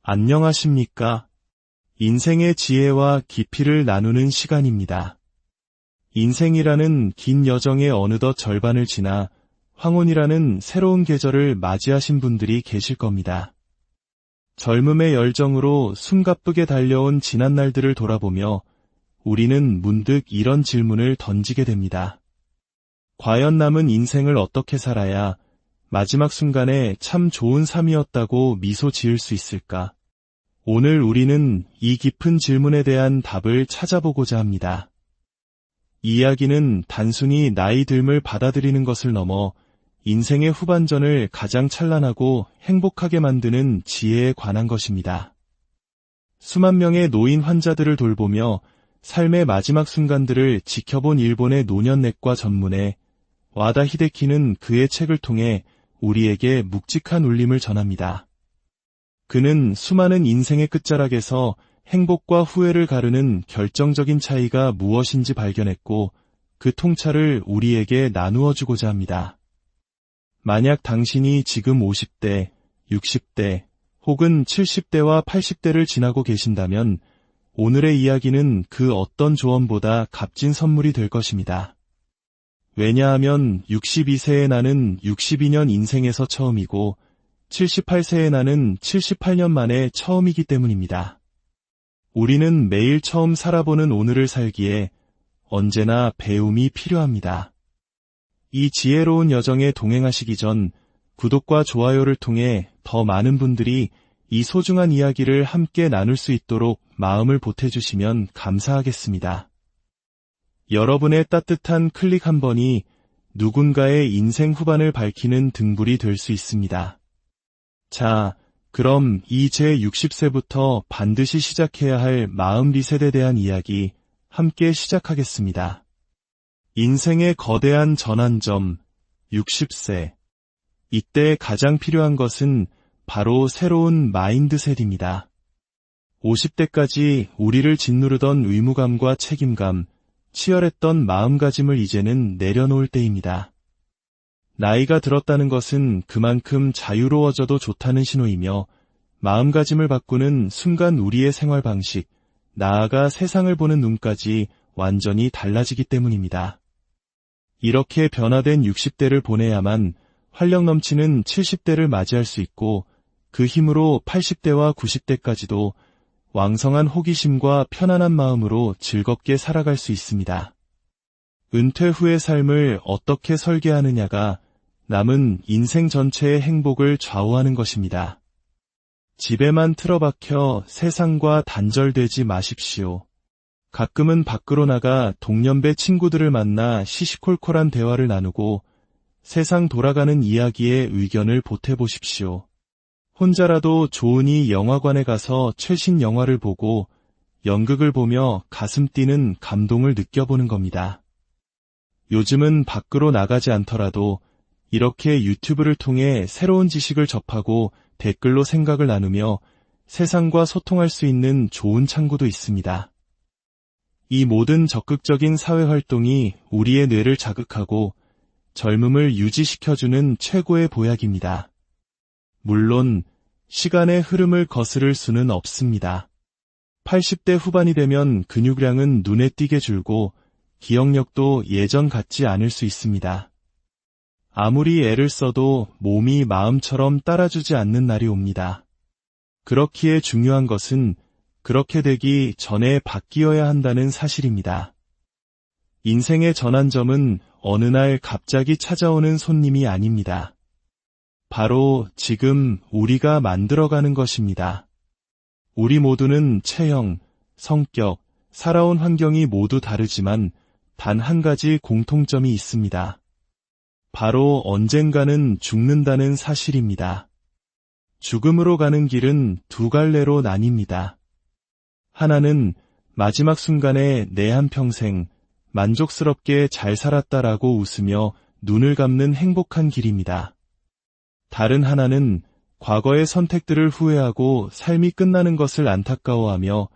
안녕하십니까? 인생의 지혜와 깊이를 나누는 시간입니다. 인생이라는 긴 여정의 어느덧 절반을 지나 황혼이라는 새로운 계절을 맞이하신 분들이 계실 겁니다. 젊음의 열정으로 숨가쁘게 달려온 지난 날들을 돌아보며 우리는 문득 이런 질문을 던지게 됩니다. 과연 남은 인생을 어떻게 살아야 마지막 순간에 참 좋은 삶이었다고 미소 지을 수 있을까? 오늘 우리는 이 깊은 질문에 대한 답을 찾아보고자 합니다. 이 이야기는 단순히 나이 듦을 받아들이는 것을 넘어 인생의 후반전을 가장 찬란하고 행복하게 만드는 지혜에 관한 것입니다. 수만 명의 노인 환자들을 돌보며 삶의 마지막 순간들을 지켜본 일본의 노년내과 전문의 와다 히데키는 그의 책을 통해 우리에게 묵직한 울림을 전합니다. 그는 수많은 인생의 끝자락에서 행복과 후회를 가르는 결정적인 차이가 무엇인지 발견했고 그 통찰을 우리에게 나누어 주고자 합니다. 만약 당신이 지금 50대, 60대 혹은 70대와 80대를 지나고 계신다면 오늘의 이야기는 그 어떤 조언보다 값진 선물이 될 것입니다. 왜냐하면 62세의 나는 62년 인생에서 처음이고 78세의 나는 78년 만에 처음이기 때문입니다. 우리는 매일 처음 살아보는 오늘을 살기에 언제나 배움이 필요합니다. 이 지혜로운 여정에 동행하시기 전 구독과 좋아요를 통해 더 많은 분들이 이 소중한 이야기를 함께 나눌 수 있도록 마음을 보태주시면 감사하겠습니다. 여러분의 따뜻한 클릭 한 번이 누군가의 인생 후반을 밝히는 등불이 될 수 있습니다. 자, 그럼 이 제60세부터 반드시 시작해야 할 마음 리셋에 대한 이야기 함께 시작하겠습니다. 인생의 거대한 전환점, 60세. 이때 가장 필요한 것은 바로 새로운 마인드셋입니다. 50대까지 우리를 짓누르던 의무감과 책임감, 치열했던 마음가짐을 이제는 내려놓을 때입니다. 나이가 들었다는 것은 그만큼 자유로워져도 좋다는 신호이며 마음가짐을 바꾸는 순간 우리의 생활 방식, 나아가 세상을 보는 눈까지 완전히 달라지기 때문입니다. 이렇게 변화된 60대를 보내야만 활력 넘치는 70대를 맞이할 수 있고 그 힘으로 80대와 90대까지도 왕성한 호기심과 편안한 마음으로 즐겁게 살아갈 수 있습니다. 은퇴 후의 삶을 어떻게 설계하느냐가 남은 인생 전체의 행복을 좌우하는 것입니다. 집에만 틀어박혀 세상과 단절되지 마십시오. 가끔은 밖으로 나가 동년배 친구들을 만나 시시콜콜한 대화를 나누고 세상 돌아가는 이야기에 의견을 보태보십시오. 혼자라도 좋으니 영화관에 가서 최신 영화를 보고 연극을 보며 가슴 뛰는 감동을 느껴보는 겁니다. 요즘은 밖으로 나가지 않더라도 이렇게 유튜브를 통해 새로운 지식을 접하고 댓글로 생각을 나누며 세상과 소통할 수 있는 좋은 창구도 있습니다. 이 모든 적극적인 사회활동이 우리의 뇌를 자극하고 젊음을 유지시켜주는 최고의 보약입니다. 물론 시간의 흐름을 거스를 수는 없습니다. 80대 후반이 되면 근육량은 눈에 띄게 줄고 기억력도 예전 같지 않을 수 있습니다. 아무리 애를 써도 몸이 마음처럼 따라주지 않는 날이 옵니다. 그렇기에 중요한 것은 그렇게 되기 전에 바뀌어야 한다는 사실입니다. 인생의 전환점은 어느 날 갑자기 찾아오는 손님이 아닙니다. 바로 지금 우리가 만들어가는 것입니다. 우리 모두는 체형, 성격, 살아온 환경이 모두 다르지만 단 한 가지 공통점이 있습니다. 바로 언젠가는 죽는다는 사실입니다. 죽음으로 가는 길은 두 갈래로 나뉩니다. 하나는 마지막 순간에 내 한평생 만족스럽게 잘 살았다라고 웃으며 눈을 감는 행복한 길입니다. 다른 하나는 과거의 선택들을 후회하고 삶이 끝나는 것을 안타까워하며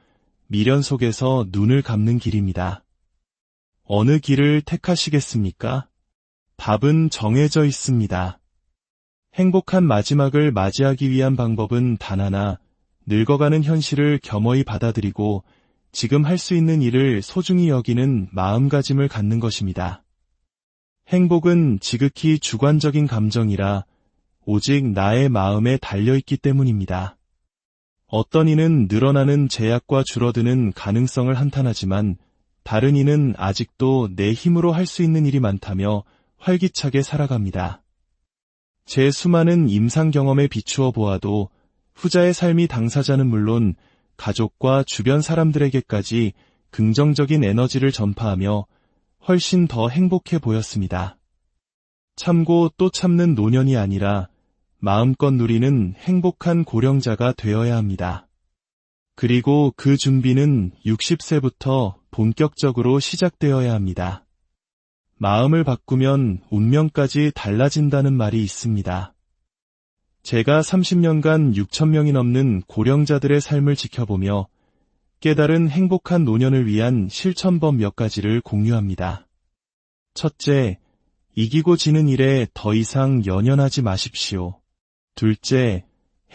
미련 속에서 눈을 감는 길입니다. 어느 길을 택하시겠습니까? 답은 정해져 있습니다. 행복한 마지막을 맞이하기 위한 방법은 단 하나, 늙어가는 현실을 겸허히 받아들이고 지금 할 수 있는 일을 소중히 여기는 마음가짐을 갖는 것입니다. 행복은 지극히 주관적인 감정이라 오직 나의 마음에 달려있기 때문입니다. 어떤 이는 늘어나는 제약과 줄어드는 가능성을 한탄하지만 다른 이는 아직도 내 힘으로 할 수 있는 일이 많다며 활기차게 살아갑니다. 제 수많은 임상 경험에 비추어 보아도 후자의 삶이 당사자는 물론 가족과 주변 사람들에게까지 긍정적인 에너지를 전파하며 훨씬 더 행복해 보였습니다. 참고 또 참는 노년이 아니라 마음껏 누리는 행복한 고령자가 되어야 합니다. 그리고 그 준비는 60세부터 본격적으로 시작되어야 합니다. 마음을 바꾸면 운명까지 달라진다는 말이 있습니다. 제가 30년간 6,000명이 넘는 고령자들의 삶을 지켜보며 깨달은 행복한 노년을 위한 실천법 몇 가지를 공유합니다. 첫째, 이기고 지는 일에 더 이상 연연하지 마십시오. 둘째,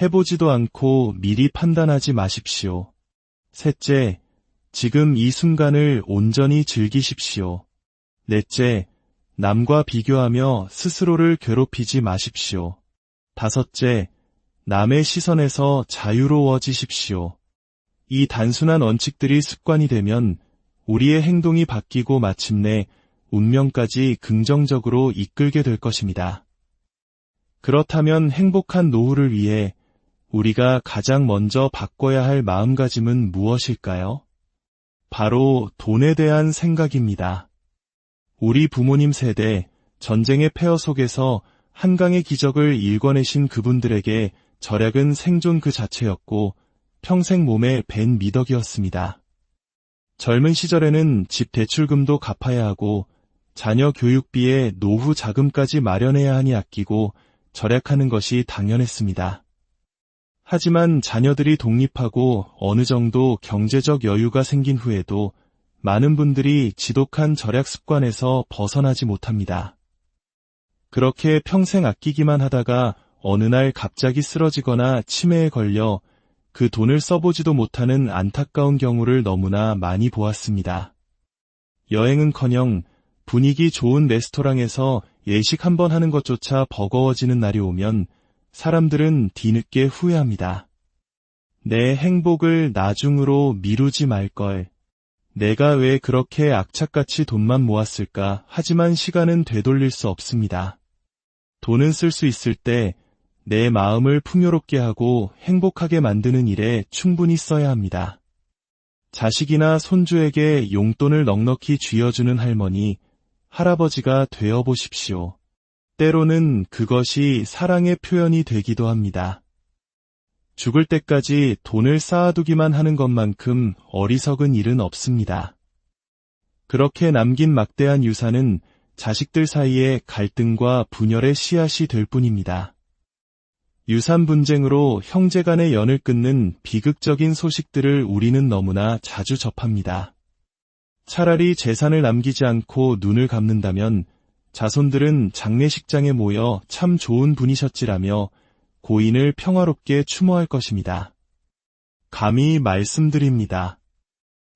해보지도 않고 미리 판단하지 마십시오. 셋째, 지금 이 순간을 온전히 즐기십시오. 넷째, 남과 비교하며 스스로를 괴롭히지 마십시오. 다섯째, 남의 시선에서 자유로워지십시오. 이 단순한 원칙들이 습관이 되면 우리의 행동이 바뀌고 마침내 운명까지 긍정적으로 이끌게 될 것입니다. 그렇다면 행복한 노후를 위해 우리가 가장 먼저 바꿔야 할 마음가짐은 무엇일까요? 바로 돈에 대한 생각입니다. 우리 부모님 세대, 전쟁의 폐허 속에서 한강의 기적을 일궈내신 그분들에게 절약은 생존 그 자체였고 평생 몸에 밴 미덕이었습니다. 젊은 시절에는 집 대출금도 갚아야 하고 자녀 교육비에 노후 자금까지 마련해야 하니 아끼고 절약하는 것이 당연했습니다. 하지만 자녀들이 독립하고 어느 정도 경제적 여유가 생긴 후에도 많은 분들이 지독한 절약 습관에서 벗어나지 못합니다. 그렇게 평생 아끼기만 하다가 어느 날 갑자기 쓰러지거나 치매에 걸려 그 돈을 써보지도 못하는 안타까운 경우를 너무나 많이 보았습니다. 여행은커녕 분위기 좋은 레스토랑에서 예식 한번 하는 것조차 버거워지는 날이 오면 사람들은 뒤늦게 후회합니다. 내 행복을 나중으로 미루지 말걸. 내가 왜 그렇게 악착같이 돈만 모았을까? 하지만 시간은 되돌릴 수 없습니다. 돈은 쓸 수 있을 때 내 마음을 풍요롭게 하고 행복하게 만드는 일에 충분히 써야 합니다. 자식이나 손주에게 용돈을 넉넉히 쥐어주는 할머니, 할아버지가 되어보십시오. 때로는 그것이 사랑의 표현이 되기도 합니다. 죽을 때까지 돈을 쌓아두기만 하는 것만큼 어리석은 일은 없습니다. 그렇게 남긴 막대한 유산은 자식들 사이에 갈등과 분열의 씨앗이 될 뿐입니다. 유산 분쟁으로 형제 간의 연을 끊는 비극적인 소식들을 우리는 너무나 자주 접합니다. 차라리 재산을 남기지 않고 눈을 감는다면 자손들은 장례식장에 모여 참 좋은 분이셨지라며 고인을 평화롭게 추모할 것입니다. 감히 말씀드립니다.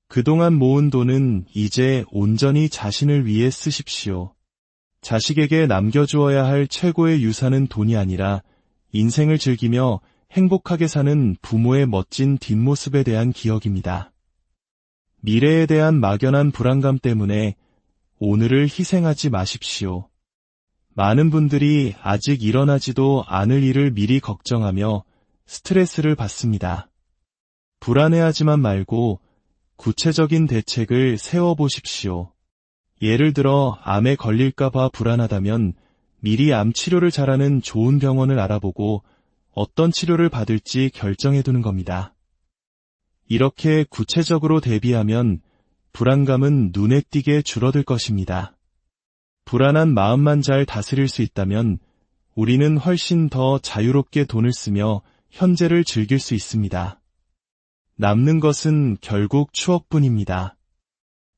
그동안 모은 돈은 이제 온전히 자신을 위해 쓰십시오. 자식에게 남겨주어야 할 최고의 유산은 돈이 아니라 인생을 즐기며 행복하게 사는 부모의 멋진 뒷모습에 대한 기억입니다. 미래에 대한 막연한 불안감 때문에 오늘을 희생하지 마십시오. 많은 분들이 아직 일어나지도 않을 일을 미리 걱정하며 스트레스를 받습니다. 불안해하지만 말고 구체적인 대책을 세워보십시오. 예를 들어 암에 걸릴까봐 불안하다면 미리 암 치료를 잘하는 좋은 병원을 알아보고 어떤 치료를 받을지 결정해두는 겁니다. 이렇게 구체적으로 대비하면 불안감은 눈에 띄게 줄어들 것입니다. 불안한 마음만 잘 다스릴 수 있다면 우리는 훨씬 더 자유롭게 돈을 쓰며 현재를 즐길 수 있습니다. 남는 것은 결국 추억뿐입니다.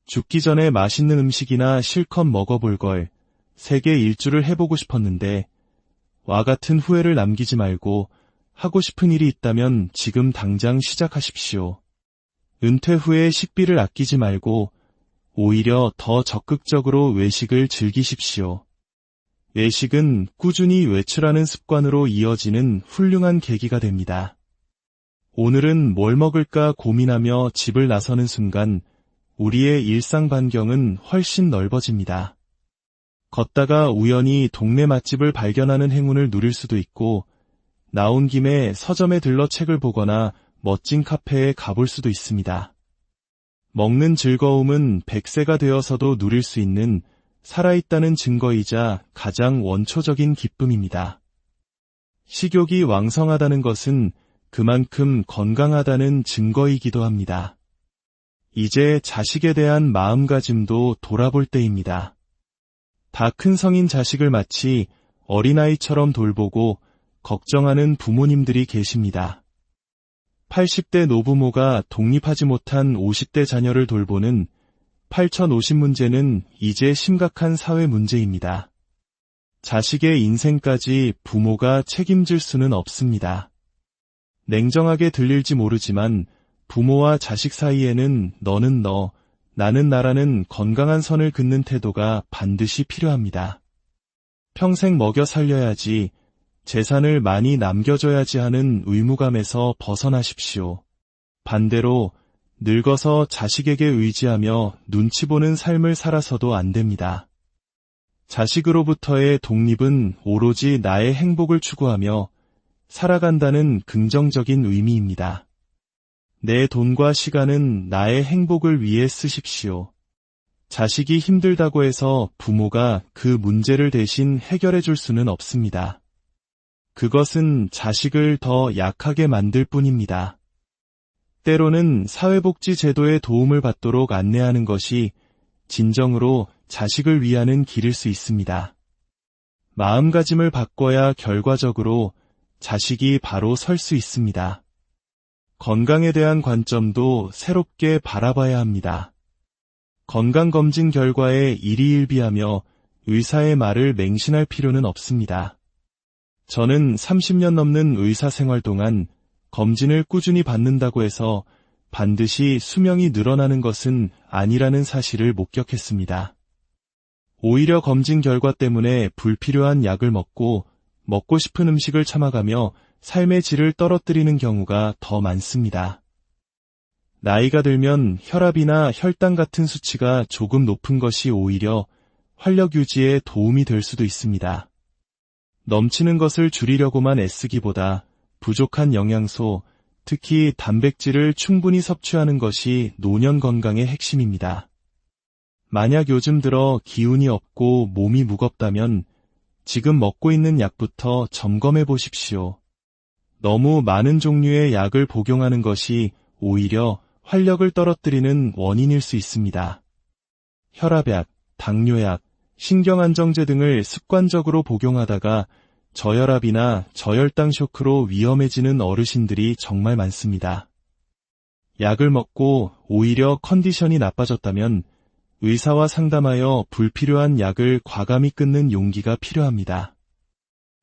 죽기 전에 맛있는 음식이나 실컷 먹어볼 걸 세계 일주를 해보고 싶었는데 와 같은 후회를 남기지 말고 하고 싶은 일이 있다면 지금 당장 시작하십시오. 은퇴 후에 식비를 아끼지 말고 오히려 더 적극적으로 외식을 즐기십시오. 외식은 꾸준히 외출하는 습관으로 이어지는 훌륭한 계기가 됩니다. 오늘은 뭘 먹을까 고민하며 집을 나서는 순간 우리의 일상 반경은 훨씬 넓어집니다. 걷다가 우연히 동네 맛집을 발견하는 행운을 누릴 수도 있고, 나온 김에 서점에 들러 책을 보거나 멋진 카페에 가볼 수도 있습니다. 먹는 즐거움은 100세가 되어서도 누릴 수 있는 살아있다는 증거이자 가장 원초적인 기쁨입니다. 식욕이 왕성하다는 것은 그만큼 건강하다는 증거이기도 합니다. 이제 자식에 대한 마음가짐도 돌아볼 때입니다. 다 큰 성인 자식을 마치 어린아이처럼 돌보고 걱정하는 부모님들이 계십니다. 80대 노부모가 독립하지 못한 50대 자녀를 돌보는 8050 문제는 이제 심각한 사회 문제입니다. 자식의 인생까지 부모가 책임질 수는 없습니다. 냉정하게 들릴지 모르지만 부모와 자식 사이에는 너는 너, 나는 나라는 건강한 선을 긋는 태도가 반드시 필요합니다. 평생 먹여 살려야지, 재산을 많이 남겨줘야지 하는 의무감에서 벗어나십시오. 반대로 늙어서 자식에게 의지하며 눈치 보는 삶을 살아서도 안 됩니다. 자식으로부터의 독립은 오로지 나의 행복을 추구하며 살아간다는 긍정적인 의미입니다. 내 돈과 시간은 나의 행복을 위해 쓰십시오. 자식이 힘들다고 해서 부모가 그 문제를 대신 해결해 줄 수는 없습니다. 그것은 자식을 더 약하게 만들 뿐입니다. 때로는 사회복지 제도의 도움을 받도록 안내하는 것이 진정으로 자식을 위하는 길일 수 있습니다. 마음가짐을 바꿔야 결과적으로 자식이 바로 설 수 있습니다. 건강에 대한 관점도 새롭게 바라봐야 합니다. 건강검진 결과에 일희일비하며 의사의 말을 맹신할 필요는 없습니다. 저는 30년 넘는 의사 생활 동안 검진을 꾸준히 받는다고 해서 반드시 수명이 늘어나는 것은 아니라는 사실을 목격했습니다. 오히려 검진 결과 때문에 불필요한 약을 먹고 싶은 음식을 참아가며 삶의 질을 떨어뜨리는 경우가 더 많습니다. 나이가 들면 혈압이나 혈당 같은 수치가 조금 높은 것이 오히려 활력 유지에 도움이 될 수도 있습니다. 넘치는 것을 줄이려고만 애쓰기보다 부족한 영양소, 특히 단백질을 충분히 섭취하는 것이 노년 건강의 핵심입니다. 만약 요즘 들어 기운이 없고 몸이 무겁다면 지금 먹고 있는 약부터 점검해 보십시오. 너무 많은 종류의 약을 복용하는 것이 오히려 활력을 떨어뜨리는 원인일 수 있습니다. 혈압약, 당뇨약, 신경안정제 등을 습관적으로 복용하다가 저혈압이나 저혈당 쇼크로 위험해지는 어르신들이 정말 많습니다. 약을 먹고 오히려 컨디션이 나빠졌다면 의사와 상담하여 불필요한 약을 과감히 끊는 용기가 필요합니다.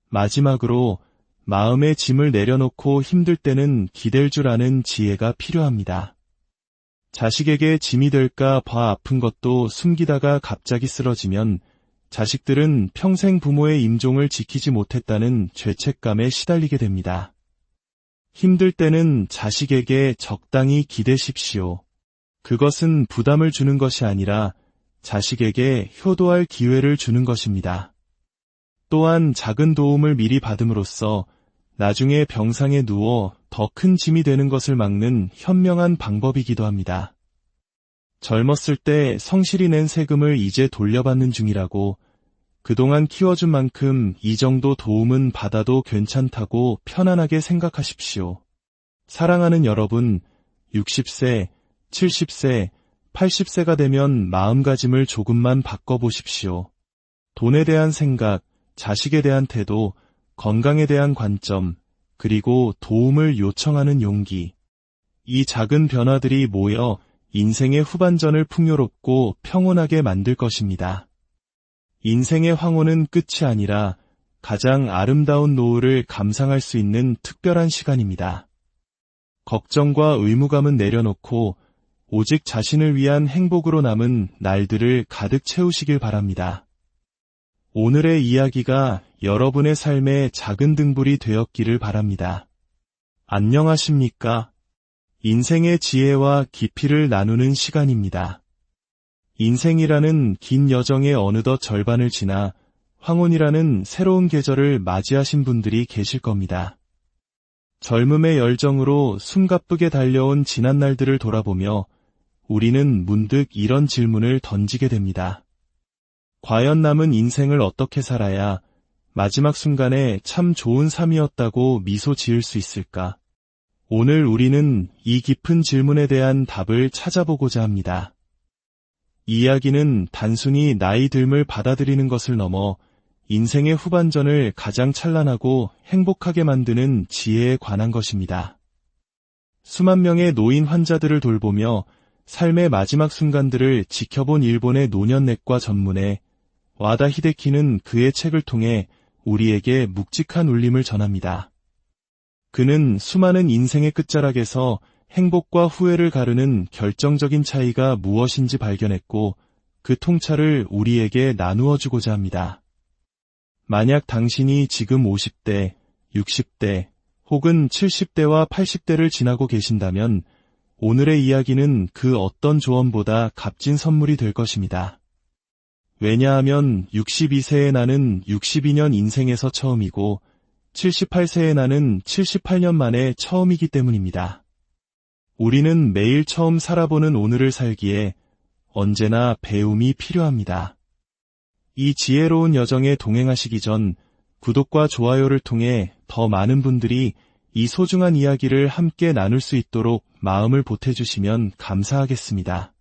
마지막으로 마음의 짐을 내려놓고 힘들 때는 기댈 줄 아는 지혜가 필요합니다. 자식에게 짐이 될까 봐 아픈 것도 숨기다가 갑자기 쓰러지면 자식들은 평생 부모의 임종을 지키지 못했다는 죄책감에 시달리게 됩니다. 힘들 때는 자식에게 적당히 기대십시오. 그것은 부담을 주는 것이 아니라 자식에게 효도할 기회를 주는 것입니다. 또한 작은 도움을 미리 받음으로써 나중에 병상에 누워 더 큰 짐이 되는 것을 막는 현명한 방법이기도 합니다. 젊었을 때 성실히 낸 세금을 이제 돌려받는 중이라고 그동안 키워준 만큼 이 정도 도움은 받아도 괜찮다고 편안하게 생각하십시오. 사랑하는 여러분, 60세, 70세, 80세가 되면 마음가짐을 조금만 바꿔보십시오. 돈에 대한 생각, 자식에 대한 태도, 건강에 대한 관점, 그리고 도움을 요청하는 용기. 이 작은 변화들이 모여 인생의 후반전을 풍요롭고 평온하게 만들 것입니다. 인생의 황혼은 끝이 아니라 가장 아름다운 노을을 감상할 수 있는 특별한 시간입니다. 걱정과 의무감은 내려놓고 오직 자신을 위한 행복으로 남은 날들을 가득 채우시길 바랍니다. 오늘의 이야기가 여러분의 삶의 작은 등불이 되었기를 바랍니다. 안녕하십니까? 인생의 지혜와 깊이를 나누는 시간입니다. 인생이라는 긴 여정의 어느덧 절반을 지나 황혼이라는 새로운 계절을 맞이하신 분들이 계실 겁니다. 젊음의 열정으로 숨가쁘게 달려온 지난 날들을 돌아보며 우리는 문득 이런 질문을 던지게 됩니다. 과연 남은 인생을 어떻게 살아야 마지막 순간에 참 좋은 삶이었다고 미소 지을 수 있을까? 오늘 우리는 이 깊은 질문에 대한 답을 찾아보고자 합니다. 이야기는 단순히 나이 듦을 받아들이는 것을 넘어 인생의 후반전을 가장 찬란하고 행복하게 만드는 지혜에 관한 것입니다. 수만 명의 노인 환자들을 돌보며 삶의 마지막 순간들을 지켜본 일본의 노년내과 전문의 와다 히데키는 그의 책을 통해 우리에게 묵직한 울림을 전합니다. 그는 수많은 인생의 끝자락에서 행복과 후회를 가르는 결정적인 차이가 무엇인지 발견했고 그 통찰을 우리에게 나누어 주고자 합니다. 만약 당신이 지금 50대, 60대 혹은 70대와 80대를 지나고 계신다면 오늘의 이야기는 그 어떤 조언보다 값진 선물이 될 것입니다. 왜냐하면 62세의 나는 62년 인생에서 처음이고 78세의 나는 78년 만에 처음이기 때문입니다. 우리는 매일 처음 살아보는 오늘을 살기에 언제나 배움이 필요합니다. 이 지혜로운 여정에 동행하시기 전 구독과 좋아요를 통해 더 많은 분들이 이 소중한 이야기를 함께 나눌 수 있도록 마음을 보태주시면 감사하겠습니다.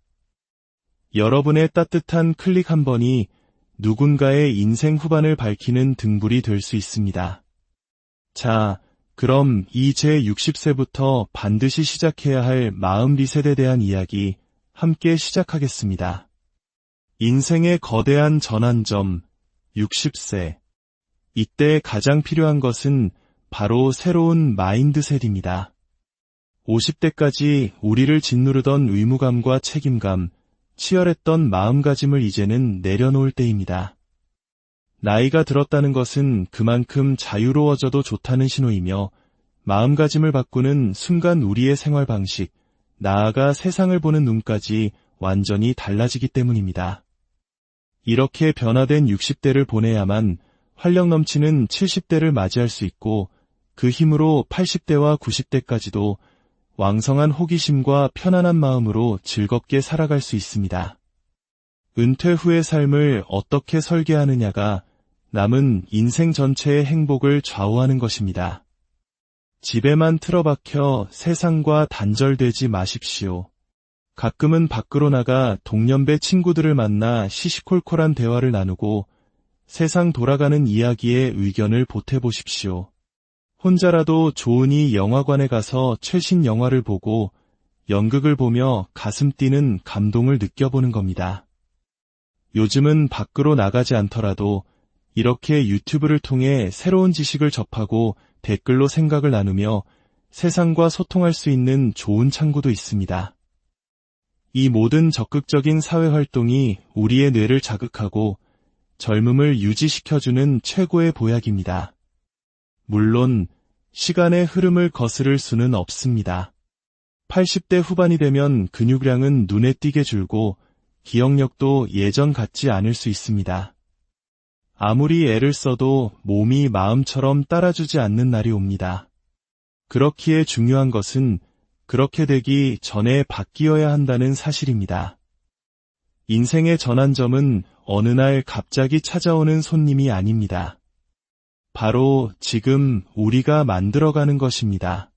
여러분의 따뜻한 클릭 한 번이 누군가의 인생 후반을 밝히는 등불이 될 수 있습니다. 자, 그럼 이 제60세부터 반드시 시작해야 할 마음 리셋에 대한 이야기 함께 시작하겠습니다. 인생의 거대한 전환점, 60세. 이때 가장 필요한 것은 바로 새로운 마인드셋입니다. 50대까지 우리를 짓누르던 의무감과 책임감, 치열했던 마음가짐을 이제는 내려놓을 때입니다. 나이가 들었다는 것은 그만큼 자유로워져도 좋다는 신호이며 마음가짐을 바꾸는 순간 우리의 생활 방식, 나아가 세상을 보는 눈까지 완전히 달라지기 때문입니다. 이렇게 변화된 60대를 보내야만 활력 넘치는 70대를 맞이할 수 있고 그 힘으로 80대와 90대까지도 왕성한 호기심과 편안한 마음으로 즐겁게 살아갈 수 있습니다. 은퇴 후의 삶을 어떻게 설계하느냐가 남은 인생 전체의 행복을 좌우하는 것입니다. 집에만 틀어박혀 세상과 단절되지 마십시오. 가끔은 밖으로 나가 동년배 친구들을 만나 시시콜콜한 대화를 나누고 세상 돌아가는 이야기에 의견을 보태보십시오. 혼자라도 좋으니 영화관에 가서 최신 영화를 보고 연극을 보며 가슴 뛰는 감동을 느껴보는 겁니다. 요즘은 밖으로 나가지 않더라도 이렇게 유튜브를 통해 새로운 지식을 접하고 댓글로 생각을 나누며 세상과 소통할 수 있는 좋은 창구도 있습니다. 이 모든 적극적인 사회활동이 우리의 뇌를 자극하고 젊음을 유지시켜주는 최고의 보약입니다. 물론 시간의 흐름을 거스를 수는 없습니다. 80대 후반이 되면 근육량은 눈에 띄게 줄고 기억력도 예전 같지 않을 수 있습니다. 아무리 애를 써도 몸이 마음처럼 따라주지 않는 날이 옵니다. 그렇기에 중요한 것은 그렇게 되기 전에 바뀌어야 한다는 사실입니다. 인생의 전환점은 어느 날 갑자기 찾아오는 손님이 아닙니다. 바로 지금 우리가 만들어가는 것입니다.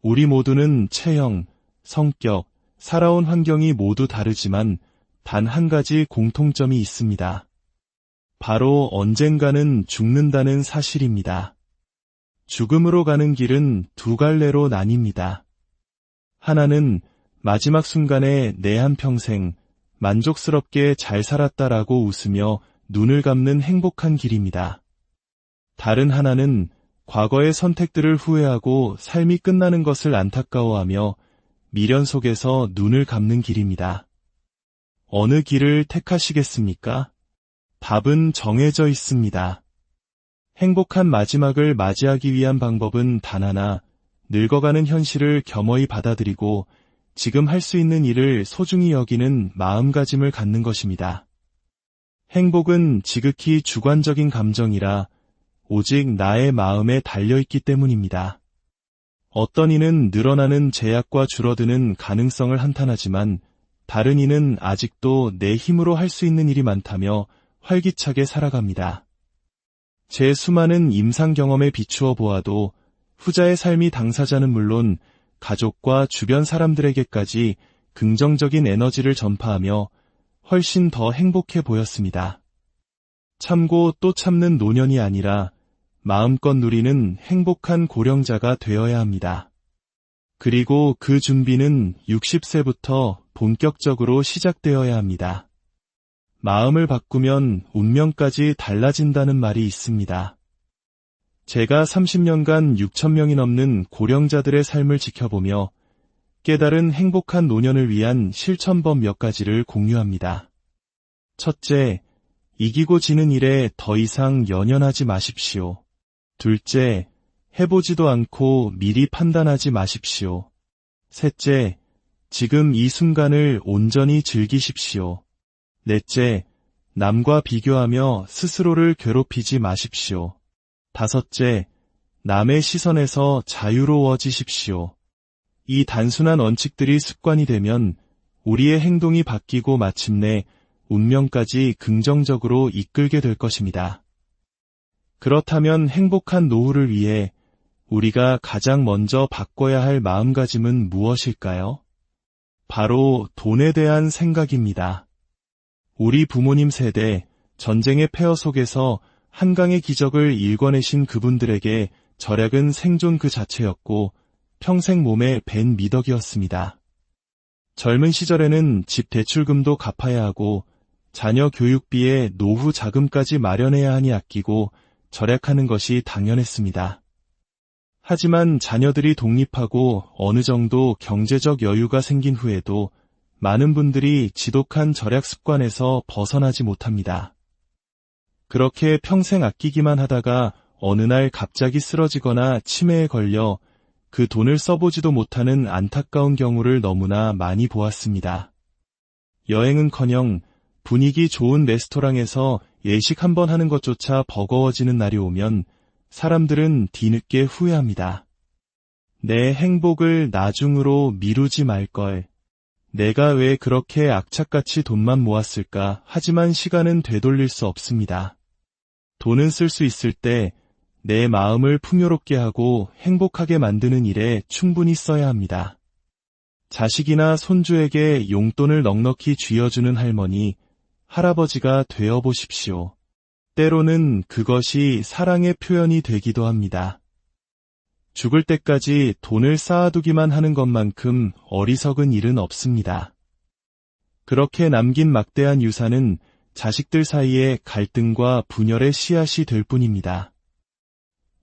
우리 모두는 체형, 성격, 살아온 환경이 모두 다르지만 단 한 가지 공통점이 있습니다. 바로 언젠가는 죽는다는 사실입니다. 죽음으로 가는 길은 두 갈래로 나뉩니다. 하나는 마지막 순간에 내 한평생 만족스럽게 잘 살았다라고 웃으며 눈을 감는 행복한 길입니다. 다른 하나는 과거의 선택들을 후회하고 삶이 끝나는 것을 안타까워하며 미련 속에서 눈을 감는 길입니다. 어느 길을 택하시겠습니까? 답은 정해져 있습니다. 행복한 마지막을 맞이하기 위한 방법은 단 하나, 늙어가는 현실을 겸허히 받아들이고 지금 할 수 있는 일을 소중히 여기는 마음가짐을 갖는 것입니다. 행복은 지극히 주관적인 감정이라 오직 나의 마음에 달려있기 때문입니다. 어떤 이는 늘어나는 제약과 줄어드는 가능성을 한탄하지만 다른 이는 아직도 내 힘으로 할 수 있는 일이 많다며 활기차게 살아갑니다. 제 수많은 임상 경험에 비추어 보아도 후자의 삶이 당사자는 물론 가족과 주변 사람들에게까지 긍정적인 에너지를 전파하며 훨씬 더 행복해 보였습니다. 참고 또 참는 노년이 아니라 마음껏 누리는 행복한 고령자가 되어야 합니다. 그리고 그 준비는 60세부터 본격적으로 시작되어야 합니다. 마음을 바꾸면 운명까지 달라진다는 말이 있습니다. 제가 30년간 6,000명이 넘는 고령자들의 삶을 지켜보며 깨달은 행복한 노년을 위한 실천법 몇 가지를 공유합니다. 첫째, 이기고 지는 일에 더 이상 연연하지 마십시오. 둘째, 해보지도 않고 미리 판단하지 마십시오. 셋째, 지금 이 순간을 온전히 즐기십시오. 넷째, 남과 비교하며 스스로를 괴롭히지 마십시오. 다섯째, 남의 시선에서 자유로워지십시오. 이 단순한 원칙들이 습관이 되면 우리의 행동이 바뀌고 마침내 운명까지 긍정적으로 이끌게 될 것입니다. 그렇다면 행복한 노후를 위해 우리가 가장 먼저 바꿔야 할 마음가짐은 무엇일까요? 바로 돈에 대한 생각입니다. 우리 부모님 세대, 전쟁의 폐허 속에서 한강의 기적을 일궈내신 그분들에게 절약은 생존 그 자체였고 평생 몸에 밴 미덕이었습니다. 젊은 시절에는 집 대출금도 갚아야 하고 자녀 교육비에 노후 자금까지 마련해야 하니 아끼고 절약하는 것이 당연했습니다. 하지만 자녀들이 독립하고 어느 정도 경제적 여유가 생긴 후에도 많은 분들이 지독한 절약 습관에서 벗어나지 못합니다. 그렇게 평생 아끼기만 하다가 어느 날 갑자기 쓰러지거나 치매에 걸려 그 돈을 써보지도 못하는 안타까운 경우를 너무나 많이 보았습니다. 여행은커녕 분위기 좋은 레스토랑에서 예식 한번 하는 것조차 버거워지는 날이 오면 사람들은 뒤늦게 후회합니다. 내 행복을 나중으로 미루지 말걸. 내가 왜 그렇게 악착같이 돈만 모았을까? 하지만 시간은 되돌릴 수 없습니다. 돈은 쓸 수 있을 때 내 마음을 풍요롭게 하고 행복하게 만드는 일에 충분히 써야 합니다. 자식이나 손주에게 용돈을 넉넉히 쥐어주는 할머니, 할아버지가 되어보십시오. 때로는 그것이 사랑의 표현이 되기도 합니다. 죽을 때까지 돈을 쌓아두기만 하는 것만큼 어리석은 일은 없습니다. 그렇게 남긴 막대한 유산은 자식들 사이에 갈등과 분열의 씨앗이 될 뿐입니다.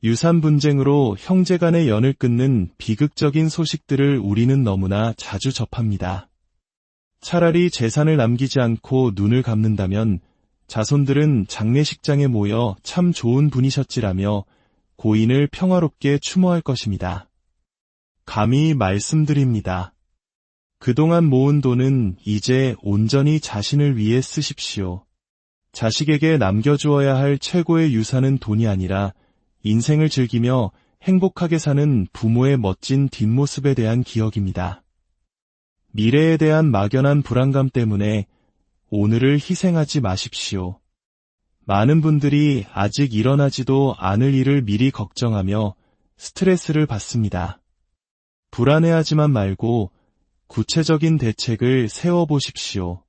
유산 분쟁으로 형제 간의 연을 끊는 비극적인 소식들을 우리는 너무나 자주 접합니다. 차라리 재산을 남기지 않고 눈을 감는다면 자손들은 장례식장에 모여 참 좋은 분이셨지라며 고인을 평화롭게 추모할 것입니다. 감히 말씀드립니다. 그동안 모은 돈은 이제 온전히 자신을 위해 쓰십시오. 자식에게 남겨주어야 할 최고의 유산은 돈이 아니라 인생을 즐기며 행복하게 사는 부모의 멋진 뒷모습에 대한 기억입니다. 미래에 대한 막연한 불안감 때문에 오늘을 희생하지 마십시오. 많은 분들이 아직 일어나지도 않을 일을 미리 걱정하며 스트레스를 받습니다. 불안해하지만 말고 구체적인 대책을 세워보십시오.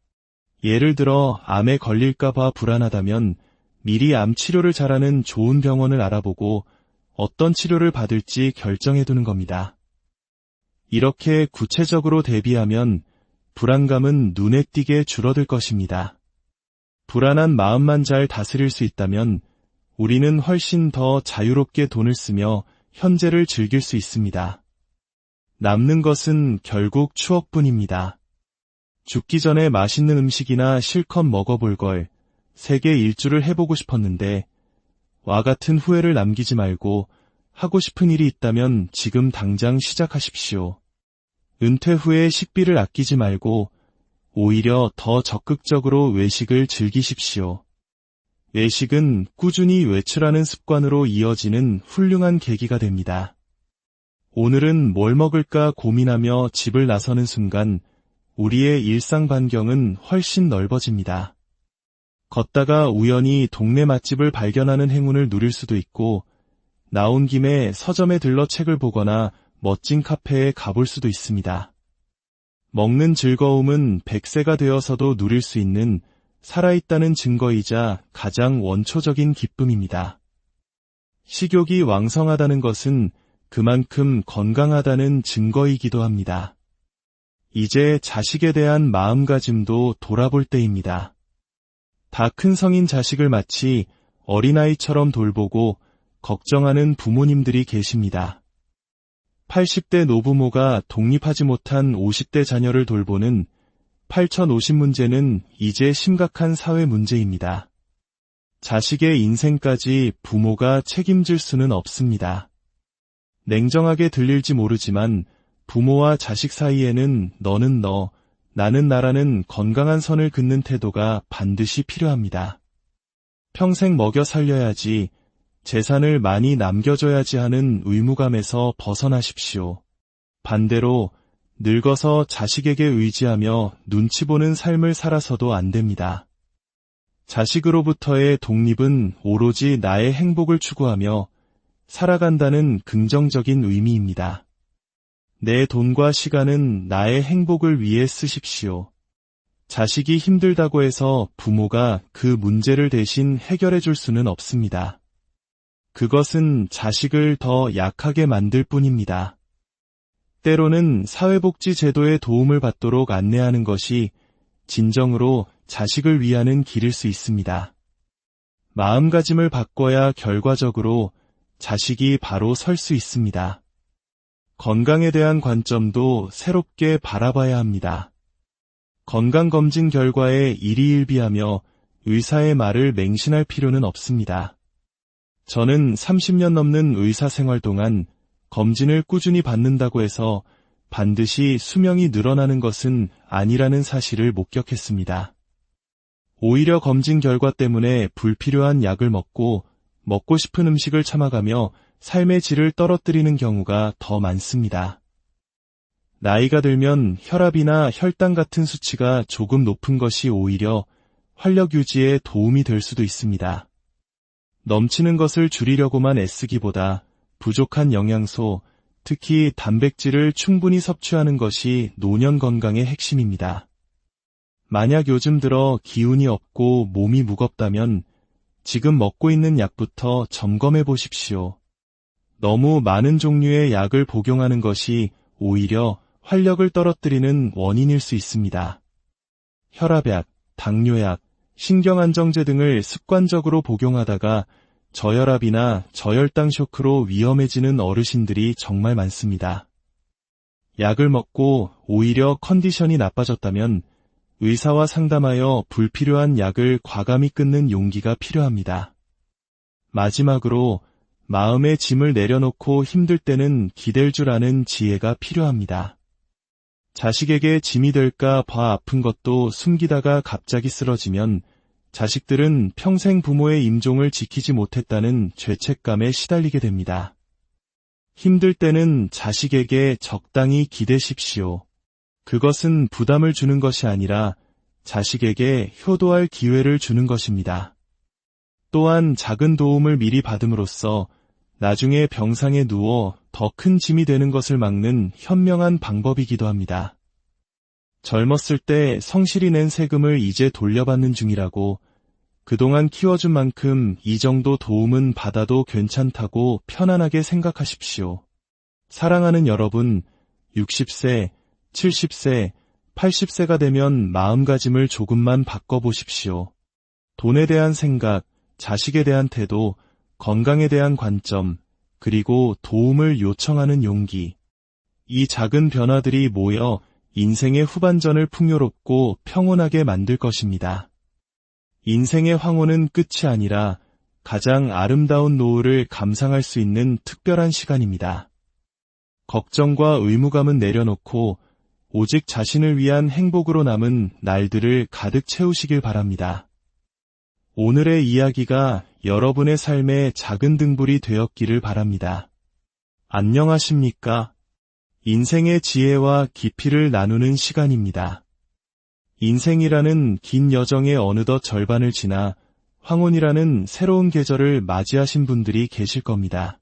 예를 들어 암에 걸릴까봐 불안하다면 미리 암 치료를 잘하는 좋은 병원을 알아보고 어떤 치료를 받을지 결정해두는 겁니다. 이렇게 구체적으로 대비하면 불안감은 눈에 띄게 줄어들 것입니다. 불안한 마음만 잘 다스릴 수 있다면 우리는 훨씬 더 자유롭게 돈을 쓰며 현재를 즐길 수 있습니다. 남는 것은 결국 추억뿐입니다. 죽기 전에 맛있는 음식이나 실컷 먹어볼 걸 세계 일주를 해보고 싶었는데 와 같은 후회를 남기지 말고 하고 싶은 일이 있다면 지금 당장 시작하십시오. 은퇴 후에 식비를 아끼지 말고 오히려 더 적극적으로 외식을 즐기십시오. 외식은 꾸준히 외출하는 습관으로 이어지는 훌륭한 계기가 됩니다. 오늘은 뭘 먹을까 고민하며 집을 나서는 순간 우리의 일상 반경은 훨씬 넓어집니다. 걷다가 우연히 동네 맛집을 발견하는 행운을 누릴 수도 있고 나온 김에 서점에 들러 책을 보거나 멋진 카페에 가볼 수도 있습니다. 먹는 즐거움은 100세가 되어서도 누릴 수 있는 살아있다는 증거이자 가장 원초적인 기쁨입니다. 식욕이 왕성하다는 것은 그만큼 건강하다는 증거이기도 합니다. 이제 자식에 대한 마음가짐도 돌아볼 때입니다. 다 큰 성인 자식을 마치 어린아이처럼 돌보고 걱정하는 부모님들이 계십니다. 80대 노부모가 독립하지 못한 50대 자녀를 돌보는 8050 문제는 이제 심각한 사회 문제입니다. 자식의 인생까지 부모가 책임질 수는 없습니다. 냉정하게 들릴지 모르지만 부모와 자식 사이에는 너는 너, 나는 나라는 건강한 선을 긋는 태도가 반드시 필요합니다. 평생 먹여 살려야지, 재산을 많이 남겨줘야지 하는 의무감에서 벗어나십시오. 반대로 늙어서 자식에게 의지하며 눈치 보는 삶을 살아서도 안 됩니다. 자식으로부터의 독립은 오로지 나의 행복을 추구하며 살아간다는 긍정적인 의미입니다. 내 돈과 시간은 나의 행복을 위해 쓰십시오. 자식이 힘들다고 해서 부모가 그 문제를 대신 해결해 줄 수는 없습니다. 그것은 자식을 더 약하게 만들 뿐입니다. 때로는 사회복지 제도의 도움을 받도록 안내하는 것이 진정으로 자식을 위하는 길일 수 있습니다. 마음가짐을 바꿔야 결과적으로 자식이 바로 설 수 있습니다. 건강에 대한 관점도 새롭게 바라봐야 합니다. 건강검진 결과에 일희일비하며 의사의 말을 맹신할 필요는 없습니다. 저는 30년 넘는 의사 생활 동안 검진을 꾸준히 받는다고 해서 반드시 수명이 늘어나는 것은 아니라는 사실을 목격했습니다. 오히려 검진 결과 때문에 불필요한 약을 먹고 싶은 음식을 참아가며 삶의 질을 떨어뜨리는 경우가 더 많습니다. 나이가 들면 혈압이나 혈당 같은 수치가 조금 높은 것이 오히려 활력 유지에 도움이 될 수도 있습니다. 넘치는 것을 줄이려고만 애쓰기보다 부족한 영양소, 특히 단백질을 충분히 섭취하는 것이 노년 건강의 핵심입니다. 만약 요즘 들어 기운이 없고 몸이 무겁다면 지금 먹고 있는 약부터 점검해 보십시오. 너무 많은 종류의 약을 복용하는 것이 오히려 활력을 떨어뜨리는 원인일 수 있습니다. 혈압약, 당뇨약, 신경안정제 등을 습관적으로 복용하다가 저혈압이나 저혈당 쇼크로 위험해지는 어르신들이 정말 많습니다. 약을 먹고 오히려 컨디션이 나빠졌다면 의사와 상담하여 불필요한 약을 과감히 끊는 용기가 필요합니다. 마지막으로 마음의 짐을 내려놓고 힘들 때는 기댈 줄 아는 지혜가 필요합니다. 자식에게 짐이 될까 봐 아픈 것도 숨기다가 갑자기 쓰러지면 자식들은 평생 부모의 임종을 지키지 못했다는 죄책감에 시달리게 됩니다. 힘들 때는 자식에게 적당히 기대십시오. 그것은 부담을 주는 것이 아니라 자식에게 효도할 기회를 주는 것입니다. 또한 작은 도움을 미리 받음으로써 나중에 병상에 누워 더 큰 짐이 되는 것을 막는 현명한 방법이기도 합니다. 젊었을 때 성실히 낸 세금을 이제 돌려받는 중이라고 그동안 키워준 만큼 이 정도 도움은 받아도 괜찮다고 편안하게 생각하십시오. 사랑하는 여러분, 60세, 70세, 80세가 되면 마음가짐을 조금만 바꿔보십시오. 돈에 대한 생각, 자식에 대한 태도, 건강에 대한 관점, 그리고 도움을 요청하는 용기. 이 작은 변화들이 모여 인생의 후반전을 풍요롭고 평온하게 만들 것입니다. 인생의 황혼은 끝이 아니라 가장 아름다운 노을을 감상할 수 있는 특별한 시간입니다. 걱정과 의무감은 내려놓고 오직 자신을 위한 행복으로 남은 날들을 가득 채우시길 바랍니다. 오늘의 이야기가 여러분의 삶의 작은 등불이 되었기를 바랍니다. 안녕하십니까? 인생의 지혜와 깊이를 나누는 시간입니다. 인생이라는 긴 여정의 어느덧 절반을 지나 황혼이라는 새로운 계절을 맞이하신 분들이 계실 겁니다.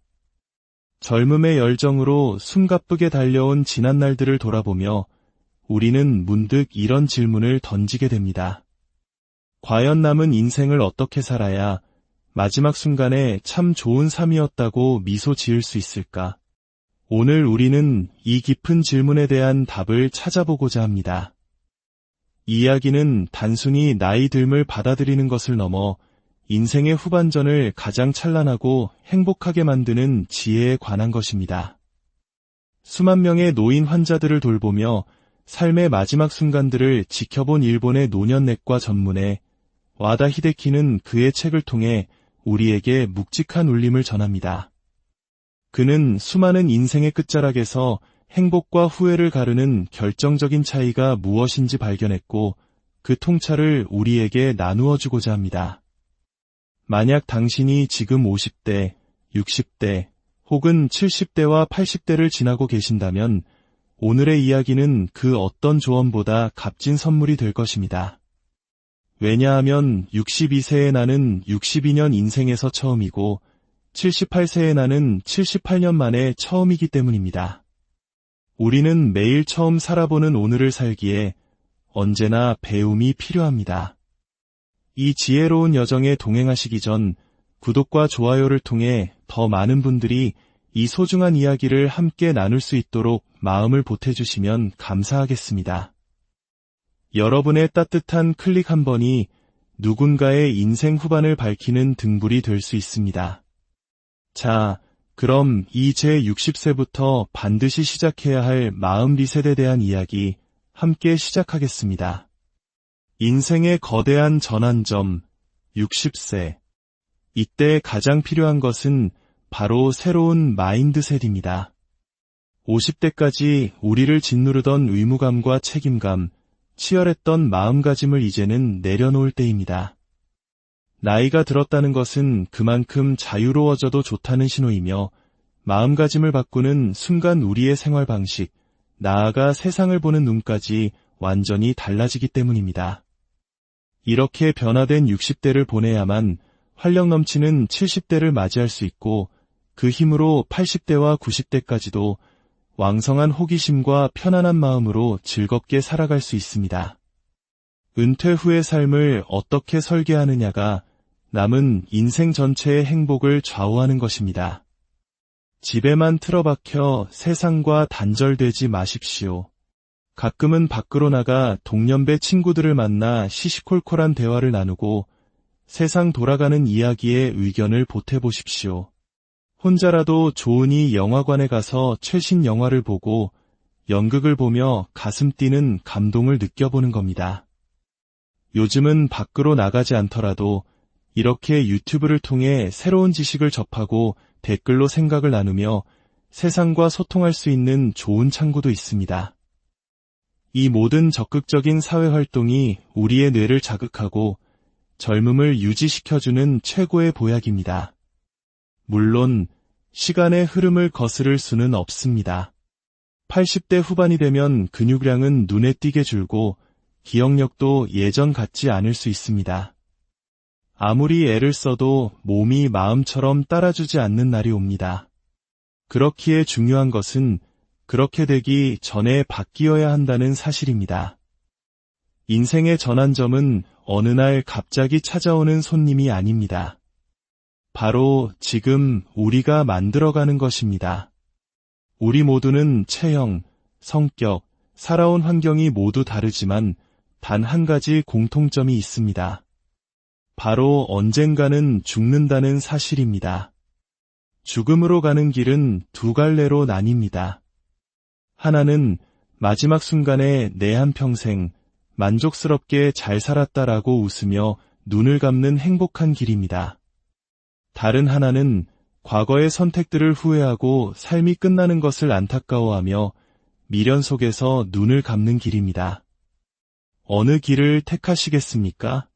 젊음의 열정으로 숨가쁘게 달려온 지난 날들을 돌아보며 우리는 문득 이런 질문을 던지게 됩니다. 과연 남은 인생을 어떻게 살아야 마지막 순간에 참 좋은 삶이었다고 미소 지을 수 있을까? 오늘 우리는 이 깊은 질문에 대한 답을 찾아보고자 합니다. 이야기는 단순히 나이 듦을 받아들이는 것을 넘어 인생의 후반전을 가장 찬란하고 행복하게 만드는 지혜에 관한 것입니다. 수만 명의 노인 환자들을 돌보며 삶의 마지막 순간들을 지켜본 일본의 노년내과 전문의 와다 히데키는 그의 책을 통해 우리에게 묵직한 울림을 전합니다. 그는 수많은 인생의 끝자락에서 행복과 후회를 가르는 결정적인 차이가 무엇인지 발견했고 그 통찰을 우리에게 나누어 주고자 합니다. 만약 당신이 지금 50대, 60대 혹은 70대와 80대를 지나고 계신다면 오늘의 이야기는 그 어떤 조언보다 값진 선물이 될 것입니다. 왜냐하면 62세의 나는 62년 인생에서 처음이고 78세의 나는 78년 만에 처음이기 때문입니다. 우리는 매일 처음 살아보는 오늘을 살기에 언제나 배움이 필요합니다. 이 지혜로운 여정에 동행하시기 전 구독과 좋아요를 통해 더 많은 분들이 이 소중한 이야기를 함께 나눌 수 있도록 마음을 보태주시면 감사하겠습니다. 여러분의 따뜻한 클릭 한 번이 누군가의 인생 후반을 밝히는 등불이 될 수 있습니다. 자, 그럼 이 제60세부터 반드시 시작해야 할 마음 리셋에 대한 이야기 함께 시작하겠습니다. 인생의 거대한 전환점, 60세. 이때 가장 필요한 것은 바로 새로운 마인드셋입니다. 50대까지 우리를 짓누르던 의무감과 책임감, 치열했던 마음가짐을 이제는 내려놓을 때입니다. 나이가 들었다는 것은 그만큼 자유로워져도 좋다는 신호이며 마음가짐을 바꾸는 순간 우리의 생활 방식, 나아가 세상을 보는 눈까지 완전히 달라지기 때문입니다. 이렇게 변화된 60대를 보내야만 활력 넘치는 70대를 맞이할 수 있고 그 힘으로 80대와 90대까지도 왕성한 호기심과 편안한 마음으로 즐겁게 살아갈 수 있습니다. 은퇴 후의 삶을 어떻게 설계하느냐가 남은 인생 전체의 행복을 좌우하는 것입니다. 집에만 틀어박혀 세상과 단절되지 마십시오. 가끔은 밖으로 나가 동년배 친구들을 만나 시시콜콜한 대화를 나누고 세상 돌아가는 이야기에 의견을 보태보십시오. 혼자라도 좋으니 영화관에 가서 최신 영화를 보고 연극을 보며 가슴 뛰는 감동을 느껴보는 겁니다. 요즘은 밖으로 나가지 않더라도 이렇게 유튜브를 통해 새로운 지식을 접하고 댓글로 생각을 나누며 세상과 소통할 수 있는 좋은 창구도 있습니다. 이 모든 적극적인 사회활동이 우리의 뇌를 자극하고 젊음을 유지시켜주는 최고의 보약입니다. 물론 시간의 흐름을 거스를 수는 없습니다. 80대 후반이 되면 근육량은 눈에 띄게 줄고 기억력도 예전 같지 않을 수 있습니다. 아무리 애를 써도 몸이 마음처럼 따라주지 않는 날이 옵니다. 그렇기에 중요한 것은 그렇게 되기 전에 바뀌어야 한다는 사실입니다. 인생의 전환점은 어느 날 갑자기 찾아오는 손님이 아닙니다. 바로 지금 우리가 만들어가는 것입니다. 우리 모두는 체형, 성격, 살아온 환경이 모두 다르지만 단 한 가지 공통점이 있습니다. 바로 언젠가는 죽는다는 사실입니다. 죽음으로 가는 길은 두 갈래로 나뉩니다. 하나는 마지막 순간에 내 한평생 만족스럽게 잘 살았다라고 웃으며 눈을 감는 행복한 길입니다. 다른 하나는 과거의 선택들을 후회하고 삶이 끝나는 것을 안타까워하며 미련 속에서 눈을 감는 길입니다. 어느 길을 택하시겠습니까?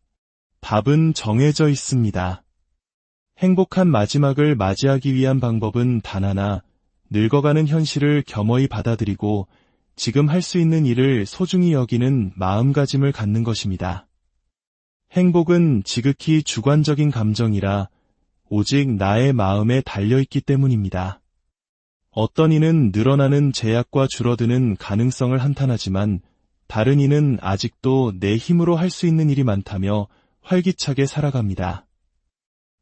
답은 정해져 있습니다. 행복한 마지막을 맞이하기 위한 방법은 단 하나, 늙어가는 현실을 겸허히 받아들이고 지금 할 수 있는 일을 소중히 여기는 마음가짐을 갖는 것입니다. 행복은 지극히 주관적인 감정이라 오직 나의 마음에 달려있기 때문입니다. 어떤 이는 늘어나는 제약과 줄어드는 가능성을 한탄하지만 다른 이는 아직도 내 힘으로 할 수 있는 일이 많다며 활기차게 살아갑니다.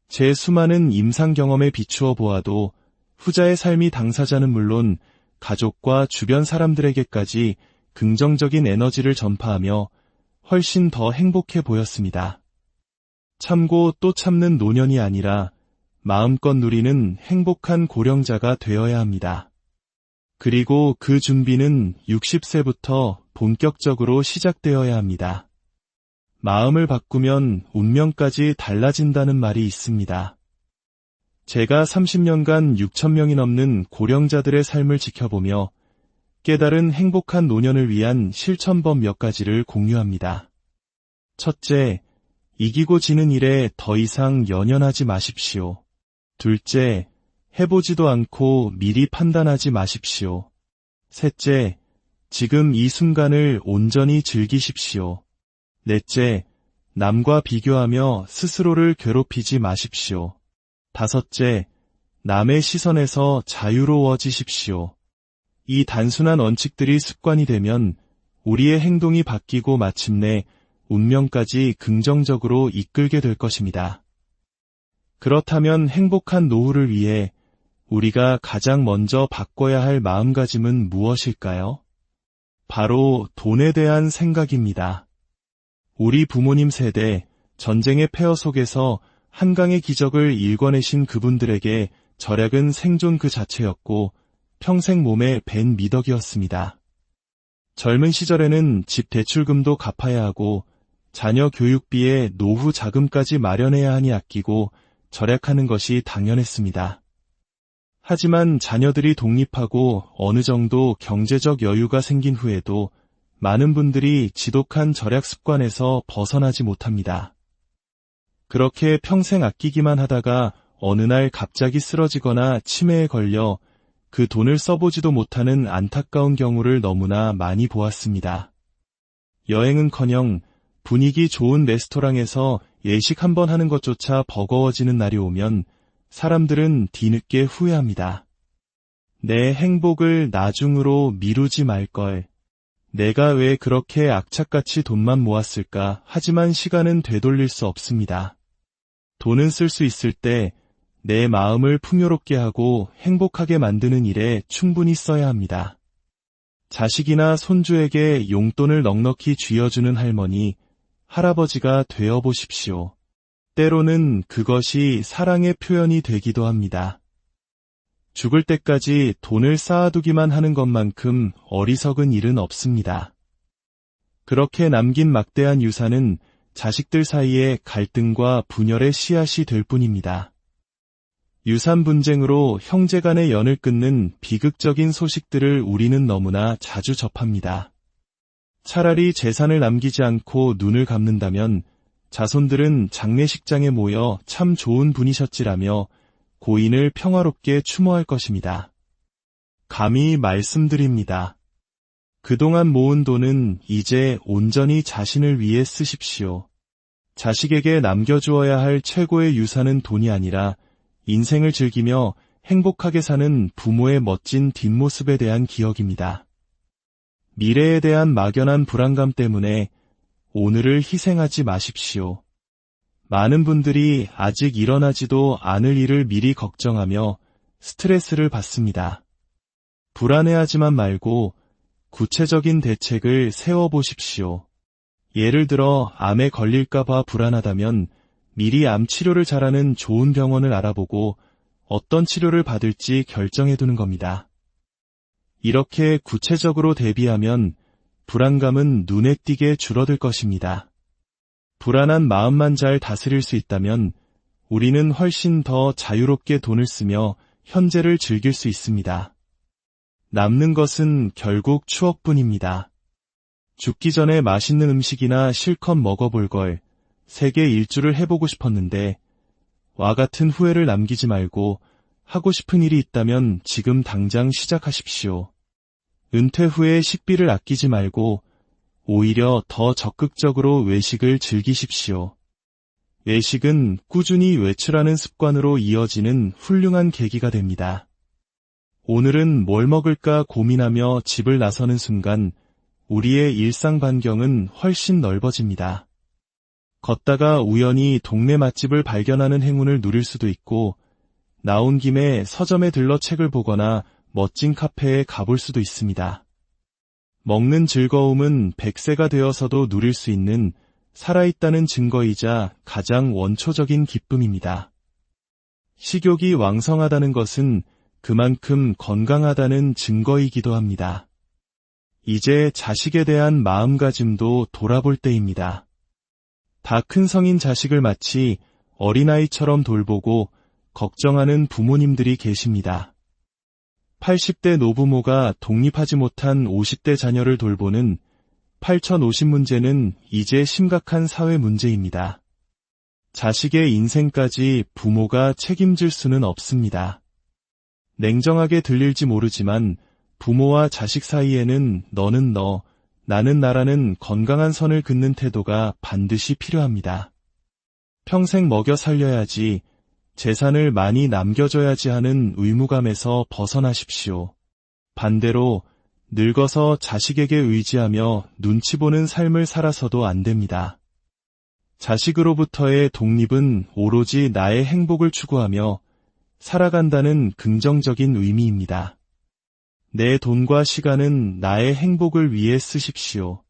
제 수많은 임상 경험에 비추어 보아도 후자의 삶이 당사자는 물론 가족과 주변 사람들에게까지 긍정적인 에너지를 전파하며 훨씬 더 행복해 보였습니다. 참고 또 참는 노년이 아니라 마음껏 누리는 행복한 고령자가 되어야 합니다. 그리고 그 준비는 60세부터 본격적으로 시작되어야 합니다. 마음을 바꾸면 운명까지 달라진다는 말이 있습니다. 제가 30년간 6,000명이 넘는 고령자들의 삶을 지켜보며 깨달은 행복한 노년을 위한 실천법 몇 가지를 공유합니다. 첫째, 이기고 지는 일에 더 이상 연연하지 마십시오. 둘째, 해보지도 않고 미리 판단하지 마십시오. 셋째, 지금 이 순간을 온전히 즐기십시오. 넷째, 남과 비교하며 스스로를 괴롭히지 마십시오. 다섯째, 남의 시선에서 자유로워지십시오. 이 단순한 원칙들이 습관이 되면 우리의 행동이 바뀌고 마침내 운명까지 긍정적으로 이끌게 될 것입니다. 그렇다면 행복한 노후를 위해 우리가 가장 먼저 바꿔야 할 마음가짐은 무엇일까요? 바로 돈에 대한 생각입니다. 우리 부모님 세대, 전쟁의 폐허 속에서 한강의 기적을 일궈내신 그분들에게 절약은 생존 그 자체였고 평생 몸에 밴 미덕이었습니다. 젊은 시절에는 집 대출금도 갚아야 하고 자녀 교육비에 노후 자금까지 마련해야 하니 아끼고 절약하는 것이 당연했습니다. 하지만 자녀들이 독립하고 어느 정도 경제적 여유가 생긴 후에도 많은 분들이 지독한 절약 습관에서 벗어나지 못합니다. 그렇게 평생 아끼기만 하다가 어느 날 갑자기 쓰러지거나 치매에 걸려 그 돈을 써보지도 못하는 안타까운 경우를 너무나 많이 보았습니다. 여행은커녕 분위기 좋은 레스토랑에서 예식 한번 하는 것조차 버거워지는 날이 오면 사람들은 뒤늦게 후회합니다. 내 행복을 나중으로 미루지 말걸. 내가 왜 그렇게 악착같이 돈만 모았을까? 하지만 시간은 되돌릴 수 없습니다. 돈은 쓸 수 있을 때 내 마음을 풍요롭게 하고 행복하게 만드는 일에 충분히 써야 합니다. 자식이나 손주에게 용돈을 넉넉히 쥐어주는 할머니, 할아버지가 되어보십시오. 때로는 그것이 사랑의 표현이 되기도 합니다. 죽을 때까지 돈을 쌓아두기만 하는 것만큼 어리석은 일은 없습니다. 그렇게 남긴 막대한 유산은 자식들 사이에 갈등과 분열의 씨앗이 될 뿐입니다. 유산 분쟁으로 형제 간의 연을 끊는 비극적인 소식들을 우리는 너무나 자주 접합니다. 차라리 재산을 남기지 않고 눈을 감는다면 자손들은 장례식장에 모여 참 좋은 분이셨지라며 고인을 평화롭게 추모할 것입니다. 감히 말씀드립니다. 그동안 모은 돈은 이제 온전히 자신을 위해 쓰십시오. 자식에게 남겨주어야 할 최고의 유산은 돈이 아니라 인생을 즐기며 행복하게 사는 부모의 멋진 뒷모습에 대한 기억입니다. 미래에 대한 막연한 불안감 때문에 오늘을 희생하지 마십시오. 많은 분들이 아직 일어나지도 않을 일을 미리 걱정하며 스트레스를 받습니다. 불안해하지만 말고 구체적인 대책을 세워보십시오. 예를 들어 암에 걸릴까봐 불안하다면 미리 암 치료를 잘하는 좋은 병원을 알아보고 어떤 치료를 받을지 결정해두는 겁니다. 이렇게 구체적으로 대비하면 불안감은 눈에 띄게 줄어들 것입니다. 불안한 마음만 잘 다스릴 수 있다면 우리는 훨씬 더 자유롭게 돈을 쓰며 현재를 즐길 수 있습니다. 남는 것은 결국 추억뿐입니다. 죽기 전에 맛있는 음식이나 실컷 먹어볼 걸 세계 일주를 해보고 싶었는데 와 같은 후회를 남기지 말고 하고 싶은 일이 있다면 지금 당장 시작하십시오. 은퇴 후에 식비를 아끼지 말고 오히려 더 적극적으로 외식을 즐기십시오. 외식은 꾸준히 외출하는 습관으로 이어지는 훌륭한 계기가 됩니다. 오늘은 뭘 먹을까 고민하며 집을 나서는 순간 우리의 일상 반경은 훨씬 넓어집니다. 걷다가 우연히 동네 맛집을 발견하는 행운을 누릴 수도 있고 나온 김에 서점에 들러 책을 보거나 멋진 카페에 가볼 수도 있습니다. 먹는 즐거움은 100세가 되어서도 누릴 수 있는 살아있다는 증거이자 가장 원초적인 기쁨입니다. 식욕이 왕성하다는 것은 그만큼 건강하다는 증거이기도 합니다. 이제 자식에 대한 마음가짐도 돌아볼 때입니다. 다 큰 성인 자식을 마치 어린아이처럼 돌보고 걱정하는 부모님들이 계십니다. 80대 노부모가 독립하지 못한 50대 자녀를 돌보는 8050 문제는 이제 심각한 사회 문제입니다. 자식의 인생까지 부모가 책임질 수는 없습니다. 냉정하게 들릴지 모르지만 부모와 자식 사이에는 너는 너, 나는 나라는 건강한 선을 긋는 태도가 반드시 필요합니다. 평생 먹여 살려야지, 재산을 많이 남겨줘야지 하는 의무감에서 벗어나십시오. 반대로 늙어서 자식에게 의지하며 눈치 보는 삶을 살아서도 안 됩니다. 자식으로부터의 독립은 오로지 나의 행복을 추구하며 살아간다는 긍정적인 의미입니다. 내 돈과 시간은 나의 행복을 위해 쓰십시오.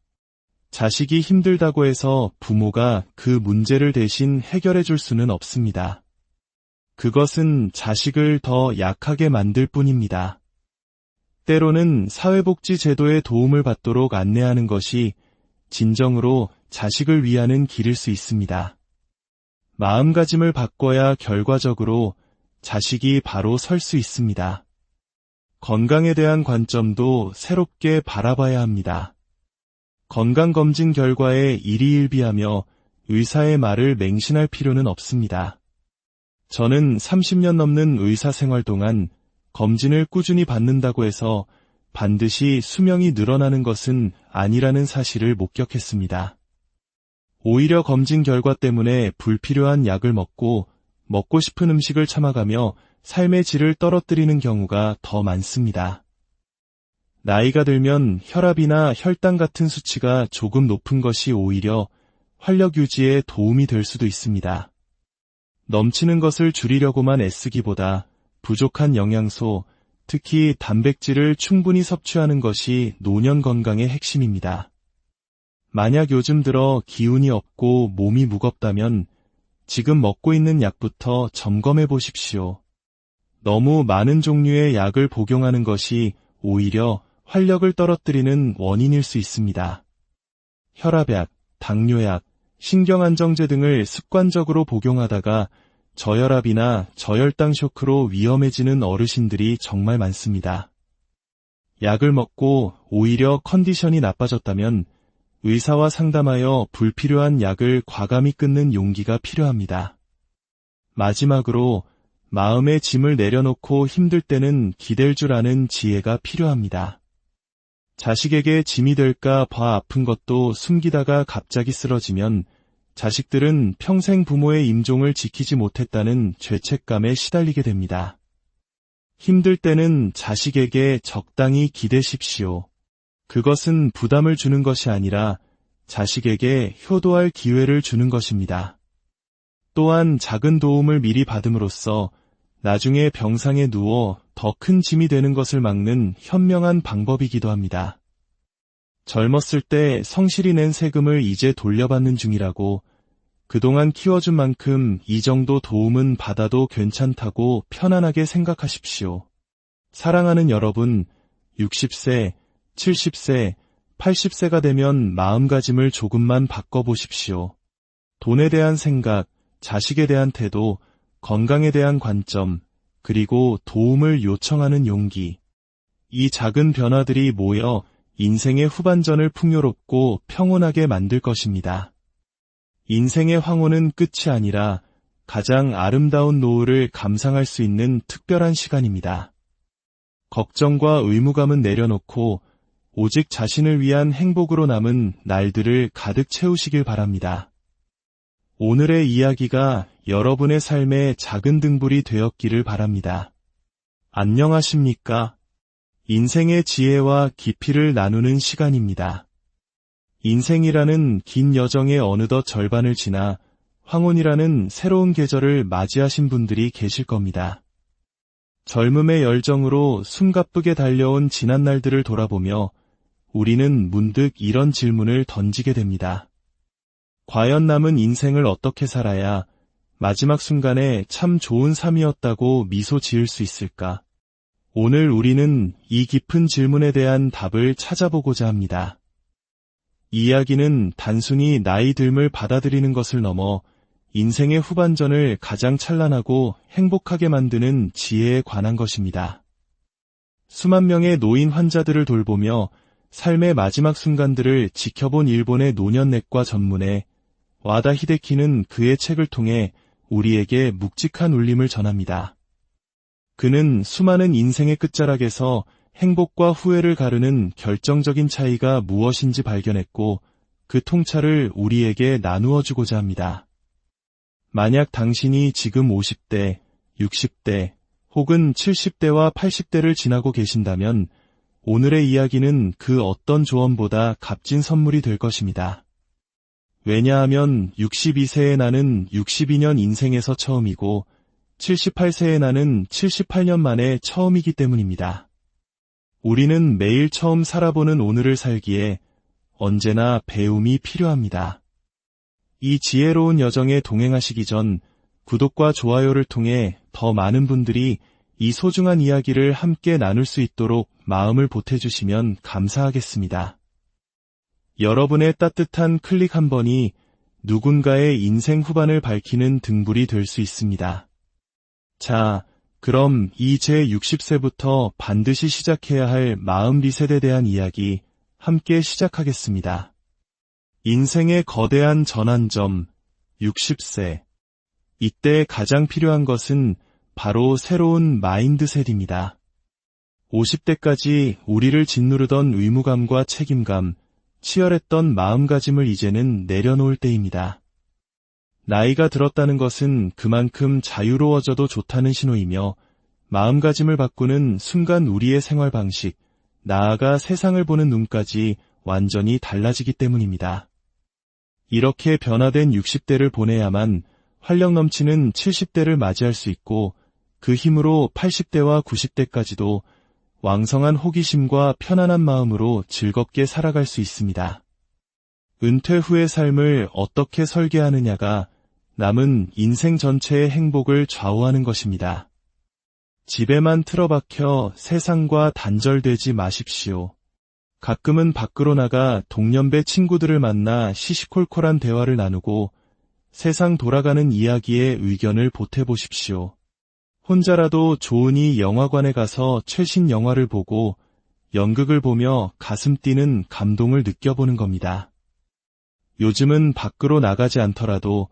자식이 힘들다고 해서 부모가 그 문제를 대신 해결해 줄 수는 없습니다. 그것은 자식을 더 약하게 만들 뿐입니다. 때로는 사회복지 제도의 도움을 받도록 안내하는 것이 진정으로 자식을 위하는 길일 수 있습니다. 마음가짐을 바꿔야 결과적으로 자식이 바로 설 수 있습니다. 건강에 대한 관점도 새롭게 바라봐야 합니다. 건강검진 결과에 일희일비하며 의사의 말을 맹신할 필요는 없습니다. 저는 30년 넘는 의사 생활 동안 검진을 꾸준히 받는다고 해서 반드시 수명이 늘어나는 것은 아니라는 사실을 목격했습니다. 오히려 검진 결과 때문에 불필요한 약을 먹고 싶은 음식을 참아가며 삶의 질을 떨어뜨리는 경우가 더 많습니다. 나이가 들면 혈압이나 혈당 같은 수치가 조금 높은 것이 오히려 활력 유지에 도움이 될 수도 있습니다. 넘치는 것을 줄이려고만 애쓰기보다 부족한 영양소, 특히 단백질을 충분히 섭취하는 것이 노년 건강의 핵심입니다. 만약 요즘 들어 기운이 없고 몸이 무겁다면 지금 먹고 있는 약부터 점검해 보십시오. 너무 많은 종류의 약을 복용하는 것이 오히려 활력을 떨어뜨리는 원인일 수 있습니다. 혈압약, 당뇨약, 신경안정제 등을 습관적으로 복용하다가 저혈압이나 저혈당 쇼크로 위험해지는 어르신들이 정말 많습니다. 약을 먹고 오히려 컨디션이 나빠졌다면 의사와 상담하여 불필요한 약을 과감히 끊는 용기가 필요합니다. 마지막으로 마음의 짐을 내려놓고 힘들 때는 기댈 줄 아는 지혜가 필요합니다. 자식에게 짐이 될까 봐 아픈 것도 숨기다가 갑자기 쓰러지면 자식들은 평생 부모의 임종을 지키지 못했다는 죄책감에 시달리게 됩니다. 힘들 때는 자식에게 적당히 기대십시오. 그것은 부담을 주는 것이 아니라 자식에게 효도할 기회를 주는 것입니다. 또한 작은 도움을 미리 받음으로써 나중에 병상에 누워 더 큰 짐이 되는 것을 막는 현명한 방법이기도 합니다. 젊었을 때 성실히 낸 세금을 이제 돌려받는 중이라고 그동안 키워준 만큼 이 정도 도움은 받아도 괜찮다고 편안하게 생각하십시오. 사랑하는 여러분, 60세, 70세, 80세가 되면 마음가짐을 조금만 바꿔보십시오. 돈에 대한 생각, 자식에 대한 태도, 건강에 대한 관점, 그리고 도움을 요청하는 용기. 이 작은 변화들이 모여 인생의 후반전을 풍요롭고 평온하게 만들 것입니다. 인생의 황혼은 끝이 아니라 가장 아름다운 노을을 감상할 수 있는 특별한 시간입니다. 걱정과 의무감은 내려놓고 오직 자신을 위한 행복으로 남은 날들을 가득 채우시길 바랍니다. 오늘의 이야기가 여러분의 삶의 작은 등불이 되었기를 바랍니다. 안녕하십니까? 인생의 지혜와 깊이를 나누는 시간입니다. 인생이라는 긴 여정의 어느덧 절반을 지나 황혼이라는 새로운 계절을 맞이하신 분들이 계실 겁니다. 젊음의 열정으로 숨가쁘게 달려온 지난 날들을 돌아보며 우리는 문득 이런 질문을 던지게 됩니다. 과연 남은 인생을 어떻게 살아야 마지막 순간에 참 좋은 삶이었다고 미소 지을 수 있을까? 오늘 우리는 이 깊은 질문에 대한 답을 찾아보고자 합니다. 이야기는 단순히 나이 듦을 받아들이는 것을 넘어 인생의 후반전을 가장 찬란하고 행복하게 만드는 지혜에 관한 것입니다. 수만 명의 노인 환자들을 돌보며 삶의 마지막 순간들을 지켜본 일본의 노년내과 전문의 와다 히데키는 그의 책을 통해 우리에게 묵직한 울림을 전합니다. 그는 수많은 인생의 끝자락에서 행복과 후회를 가르는 결정적인 차이가 무엇인지 발견했고 그 통찰을 우리에게 나누어 주고자 합니다. 만약 당신이 지금 50대, 60대 혹은 70대와 80대를 지나고 계신다면 오늘의 이야기는 그 어떤 조언보다 값진 선물이 될 것입니다. 왜냐하면 62세의 나는 62년 인생에서 처음이고 78세의 나는 78년 만에 처음이기 때문입니다. 우리는 매일 처음 살아보는 오늘을 살기에 언제나 배움이 필요합니다. 이 지혜로운 여정에 동행하시기 전 구독과 좋아요를 통해 더 많은 분들이 이 소중한 이야기를 함께 나눌 수 있도록 마음을 보태주시면 감사하겠습니다. 여러분의 따뜻한 클릭 한 번이 누군가의 인생 후반을 밝히는 등불이 될 수 있습니다. 자, 그럼 이 제60세부터 반드시 시작해야 할 마음 리셋에 대한 이야기 함께 시작하겠습니다. 인생의 거대한 전환점, 60세. 이때 가장 필요한 것은 바로 새로운 마인드셋입니다. 50대까지 우리를 짓누르던 의무감과 책임감, 치열했던 마음가짐을 이제는 내려놓을 때입니다. 나이가 들었다는 것은 그만큼 자유로워져도 좋다는 신호이며 마음가짐을 바꾸는 순간 우리의 생활 방식, 나아가 세상을 보는 눈까지 완전히 달라지기 때문입니다. 이렇게 변화된 60대를 보내야만 활력 넘치는 70대를 맞이할 수 있고 그 힘으로 80대와 90대까지도 왕성한 호기심과 편안한 마음으로 즐겁게 살아갈 수 있습니다. 은퇴 후의 삶을 어떻게 설계하느냐가 남은 인생 전체의 행복을 좌우하는 것입니다. 집에만 틀어박혀 세상과 단절되지 마십시오. 가끔은 밖으로 나가 동년배 친구들을 만나 시시콜콜한 대화를 나누고 세상 돌아가는 이야기에 의견을 보태보십시오. 혼자라도 좋으니 영화관에 가서 최신 영화를 보고 연극을 보며 가슴 뛰는 감동을 느껴보는 겁니다. 요즘은 밖으로 나가지 않더라도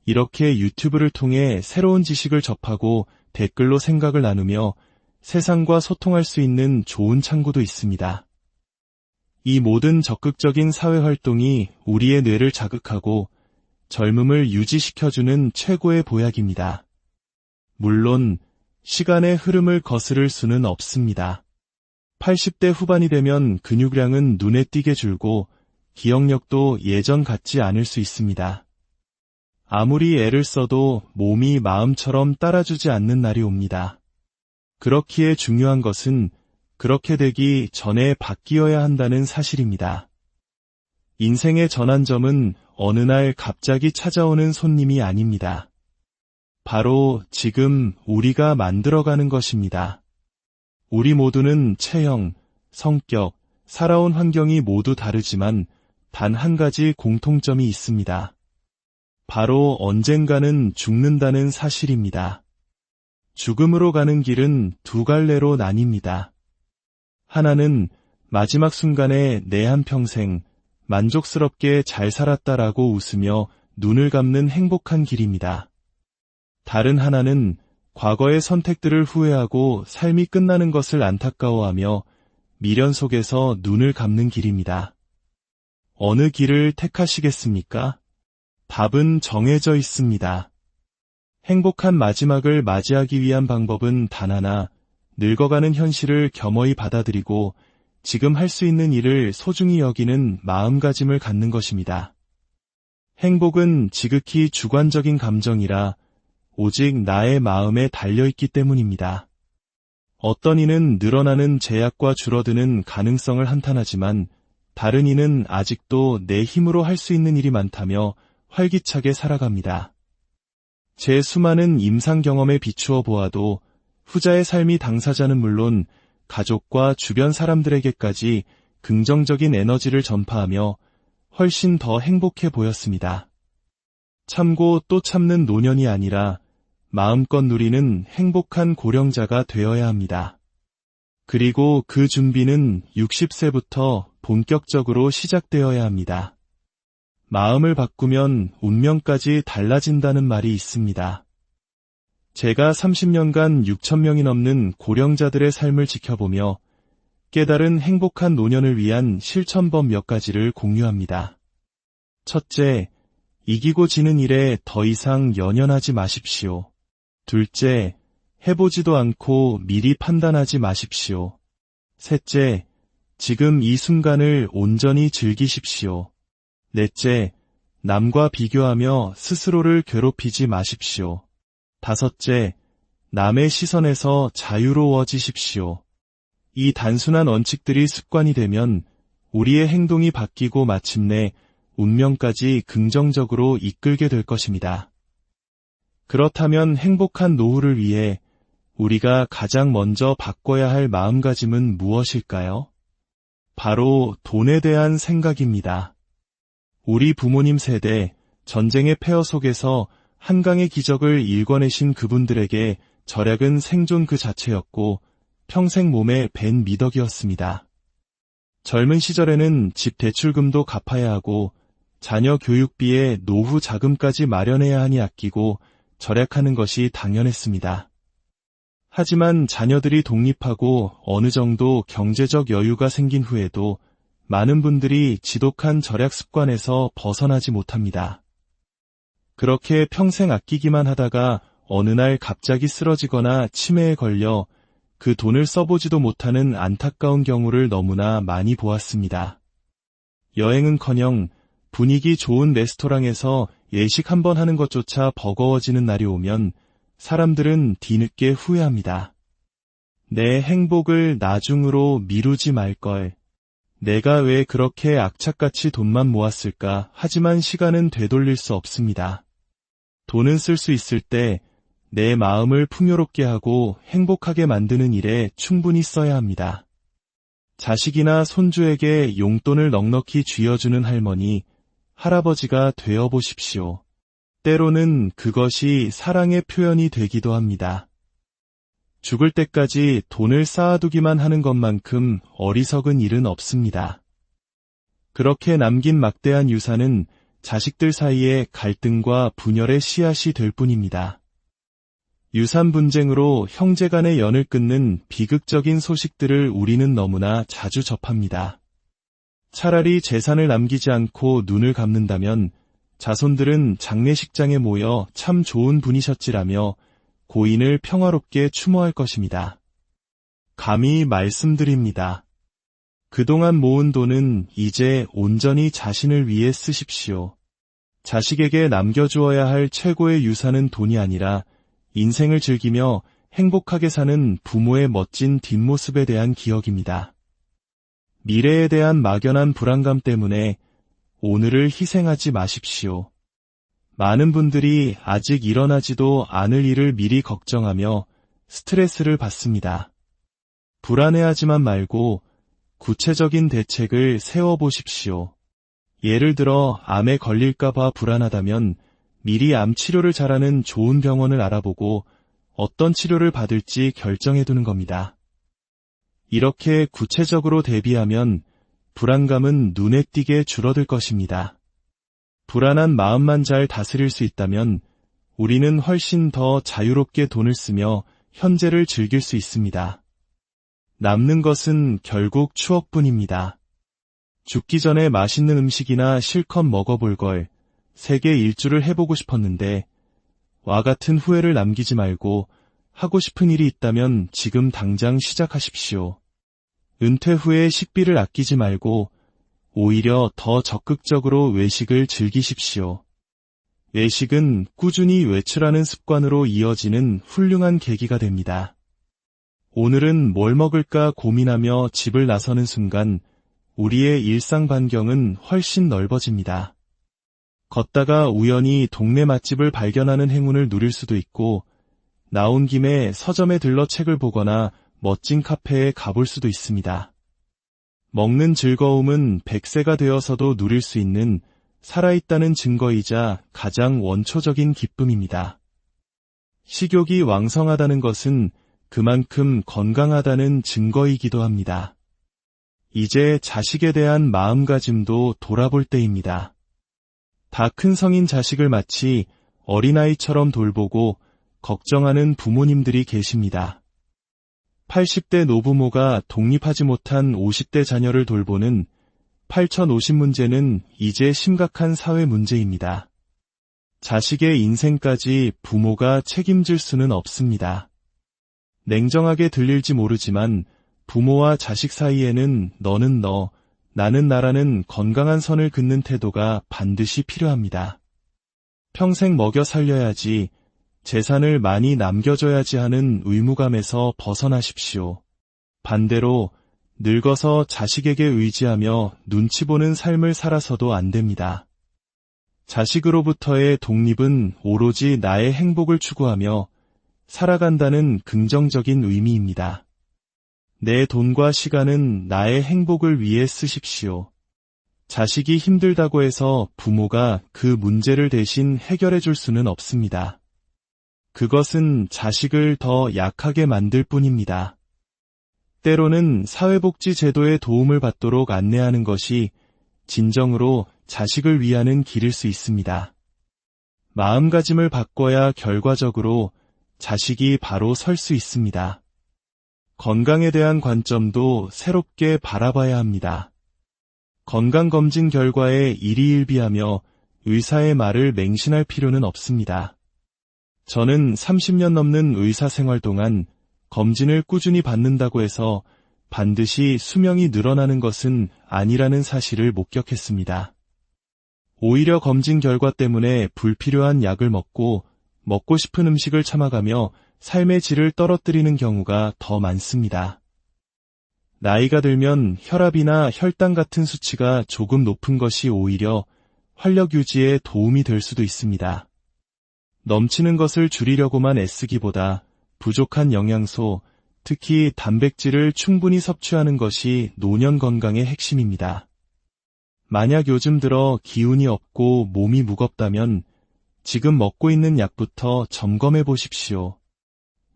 이렇게 유튜브를 통해 새로운 지식을 접하고 댓글로 생각을 나누며 세상과 소통할 수 있는 좋은 창구도 있습니다. 이 모든 적극적인 사회활동이 우리의 뇌를 자극하고 젊음을 유지시켜주는 최고의 보약입니다. 물론 시간의 흐름을 거스를 수는 없습니다. 80대 후반이 되면 근육량은 눈에 띄게 줄고 기억력도 예전 같지 않을 수 있습니다. 아무리 애를 써도 몸이 마음처럼 따라주지 않는 날이 옵니다. 그렇기에 중요한 것은 그렇게 되기 전에 바뀌어야 한다는 사실입니다. 인생의 전환점은 어느 날 갑자기 찾아오는 손님이 아닙니다. 바로 지금 우리가 만들어가는 것입니다. 우리 모두는 체형, 성격, 살아온 환경이 모두 다르지만 단 한 가지 공통점이 있습니다. 바로 언젠가는 죽는다는 사실입니다. 죽음으로 가는 길은 두 갈래로 나뉩니다. 하나는 마지막 순간에 내 한평생 만족스럽게 잘 살았다라고 웃으며 눈을 감는 행복한 길입니다. 다른 하나는 과거의 선택들을 후회하고 삶이 끝나는 것을 안타까워하며 미련 속에서 눈을 감는 길입니다. 어느 길을 택하시겠습니까? 답은 정해져 있습니다. 행복한 마지막을 맞이하기 위한 방법은 단 하나, 늙어가는 현실을 겸허히 받아들이고 지금 할 수 있는 일을 소중히 여기는 마음가짐을 갖는 것입니다. 행복은 지극히 주관적인 감정이라 오직 나의 마음에 달려있기 때문입니다. 어떤 이는 늘어나는 제약과 줄어드는 가능성을 한탄하지만 다른 이는 아직도 내 힘으로 할 수 있는 일이 많다며 활기차게 살아갑니다. 제 수많은 임상 경험에 비추어 보아도 후자의 삶이 당사자는 물론 가족과 주변 사람들에게까지 긍정적인 에너지를 전파하며 훨씬 더 행복해 보였습니다. 참고 또 참는 노년이 아니라 마음껏 누리는 행복한 고령자가 되어야 합니다. 그리고 그 준비는 60세부터 본격적으로 시작되어야 합니다. 마음을 바꾸면 운명까지 달라진다는 말이 있습니다. 제가 30년간 6,000명이 넘는 고령자들의 삶을 지켜보며 깨달은 행복한 노년을 위한 실천법 몇 가지를 공유합니다. 첫째, 이기고 지는 일에 더 이상 연연하지 마십시오. 둘째, 해보지도 않고 미리 판단하지 마십시오. 셋째, 지금 이 순간을 온전히 즐기십시오. 넷째, 남과 비교하며 스스로를 괴롭히지 마십시오. 다섯째, 남의 시선에서 자유로워지십시오. 이 단순한 원칙들이 습관이 되면 우리의 행동이 바뀌고 마침내 운명까지 긍정적으로 이끌게 될 것입니다. 그렇다면 행복한 노후를 위해 우리가 가장 먼저 바꿔야 할 마음가짐은 무엇일까요? 바로 돈에 대한 생각입니다. 우리 부모님 세대, 전쟁의 폐허 속에서 한강의 기적을 일궈내신 그분들에게 절약은 생존 그 자체였고 평생 몸에 밴 미덕이었습니다. 젊은 시절에는 집 대출금도 갚아야 하고 자녀 교육비에 노후 자금까지 마련해야 하니 아끼고 절약하는 것이 당연했습니다. 하지만 자녀들이 독립하고 어느 정도 경제적 여유가 생긴 후에도 많은 분들이 지독한 절약 습관에서 벗어나지 못합니다. 그렇게 평생 아끼기만 하다가 어느 날 갑자기 쓰러지거나 치매에 걸려 그 돈을 써보지도 못하는 안타까운 경우를 너무나 많이 보았습니다. 여행은커녕 분위기 좋은 레스토랑에서 예식 한번 하는 것조차 버거워지는 날이 오면 사람들은 뒤늦게 후회합니다. 내 행복을 나중으로 미루지 말걸. 내가 왜 그렇게 악착같이 돈만 모았을까? 하지만 시간은 되돌릴 수 없습니다. 돈은 쓸 수 있을 때 내 마음을 풍요롭게 하고 행복하게 만드는 일에 충분히 써야 합니다. 자식이나 손주에게 용돈을 넉넉히 쥐어주는 할머니, 할아버지가 되어보십시오. 때로는 그것이 사랑의 표현이 되기도 합니다. 죽을 때까지 돈을 쌓아두기만 하는 것만큼 어리석은 일은 없습니다. 그렇게 남긴 막대한 유산은 자식들 사이에 갈등과 분열의 씨앗이 될 뿐입니다. 유산 분쟁으로 형제 간의 연을 끊는 비극적인 소식들을 우리는 너무나 자주 접합니다. 차라리 재산을 남기지 않고 눈을 감는다면 자손들은 장례식장에 모여 참 좋은 분이셨지라며 고인을 평화롭게 추모할 것입니다. 감히 말씀드립니다. 그동안 모은 돈은 이제 온전히 자신을 위해 쓰십시오. 자식에게 남겨주어야 할 최고의 유산은 돈이 아니라 인생을 즐기며 행복하게 사는 부모의 멋진 뒷모습에 대한 기억입니다. 미래에 대한 막연한 불안감 때문에 오늘을 희생하지 마십시오. 많은 분들이 아직 일어나지도 않을 일을 미리 걱정하며 스트레스를 받습니다. 불안해하지만 말고 구체적인 대책을 세워보십시오. 예를 들어 암에 걸릴까봐 불안하다면 미리 암 치료를 잘하는 좋은 병원을 알아보고 어떤 치료를 받을지 결정해두는 겁니다. 이렇게 구체적으로 대비하면 불안감은 눈에 띄게 줄어들 것입니다. 불안한 마음만 잘 다스릴 수 있다면 우리는 훨씬 더 자유롭게 돈을 쓰며 현재를 즐길 수 있습니다. 남는 것은 결국 추억뿐입니다. 죽기 전에 맛있는 음식이나 실컷 먹어볼 걸 세계 일주를 해보고 싶었는데 와 같은 후회를 남기지 말고 하고 싶은 일이 있다면 지금 당장 시작하십시오. 은퇴 후에 식비를 아끼지 말고 오히려 더 적극적으로 외식을 즐기십시오. 외식은 꾸준히 외출하는 습관으로 이어지는 훌륭한 계기가 됩니다. 오늘은 뭘 먹을까 고민하며 집을 나서는 순간 우리의 일상 반경은 훨씬 넓어집니다. 걷다가 우연히 동네 맛집을 발견하는 행운을 누릴 수도 있고 나온 김에 서점에 들러 책을 보거나 멋진 카페에 가볼 수도 있습니다. 먹는 즐거움은 100세가 되어서도 누릴 수 있는 살아있다는 증거이자 가장 원초적인 기쁨입니다. 식욕이 왕성하다는 것은 그만큼 건강하다는 증거이기도 합니다. 이제 자식에 대한 마음가짐도 돌아볼 때입니다. 다 큰 성인 자식을 마치 어린아이처럼 돌보고 걱정하는 부모님들이 계십니다. 80대 노부모가 독립하지 못한 50대 자녀를 돌보는 8050 문제는 이제 심각한 사회 문제입니다. 자식의 인생까지 부모가 책임질 수는 없습니다. 냉정하게 들릴지 모르지만 부모와 자식 사이에는 너는 너, 나는 나라는 건강한 선을 긋는 태도가 반드시 필요합니다. 평생 먹여 살려야지, 재산을 많이 남겨줘야지 하는 의무감에서 벗어나십시오. 반대로 늙어서 자식에게 의지하며 눈치 보는 삶을 살아서도 안 됩니다. 자식으로부터의 독립은 오로지 나의 행복을 추구하며 살아간다는 긍정적인 의미입니다. 내 돈과 시간은 나의 행복을 위해 쓰십시오. 자식이 힘들다고 해서 부모가 그 문제를 대신 해결해 줄 수는 없습니다. 그것은 자식을 더 약하게 만들 뿐입니다. 때로는 사회복지 제도의 도움을 받도록 안내하는 것이 진정으로 자식을 위하는 길일 수 있습니다. 마음가짐을 바꿔야 결과적으로 자식이 바로 설 수 있습니다. 건강에 대한 관점도 새롭게 바라봐야 합니다. 건강검진 결과에 일희일비하며 의사의 말을 맹신할 필요는 없습니다. 저는 30년 넘는 의사 생활 동안 검진을 꾸준히 받는다고 해서 반드시 수명이 늘어나는 것은 아니라는 사실을 목격했습니다. 오히려 검진 결과 때문에 불필요한 약을 먹고 싶은 음식을 참아가며 삶의 질을 떨어뜨리는 경우가 더 많습니다. 나이가 들면 혈압이나 혈당 같은 수치가 조금 높은 것이 오히려 활력 유지에 도움이 될 수도 있습니다. 넘치는 것을 줄이려고만 애쓰기보다 부족한 영양소, 특히 단백질을 충분히 섭취하는 것이 노년 건강의 핵심입니다. 만약 요즘 들어 기운이 없고 몸이 무겁다면 지금 먹고 있는 약부터 점검해 보십시오.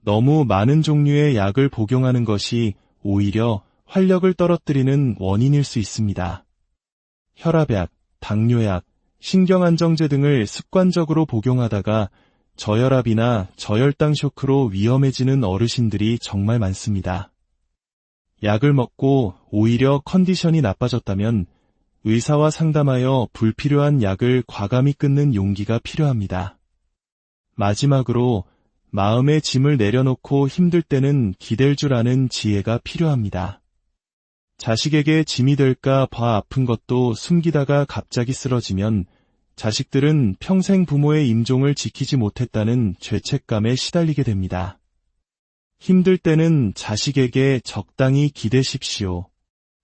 너무 많은 종류의 약을 복용하는 것이 오히려 활력을 떨어뜨리는 원인일 수 있습니다. 혈압약, 당뇨약, 신경안정제 등을 습관적으로 복용하다가 저혈압이나 저혈당 쇼크로 위험해지는 어르신들이 정말 많습니다. 약을 먹고 오히려 컨디션이 나빠졌다면 의사와 상담하여 불필요한 약을 과감히 끊는 용기가 필요합니다. 마지막으로 마음의 짐을 내려놓고 힘들 때는 기댈 줄 아는 지혜가 필요합니다. 자식에게 짐이 될까 봐 아픈 것도 숨기다가 갑자기 쓰러지면 자식들은 평생 부모의 임종을 지키지 못했다는 죄책감에 시달리게 됩니다. 힘들 때는 자식에게 적당히 기대십시오.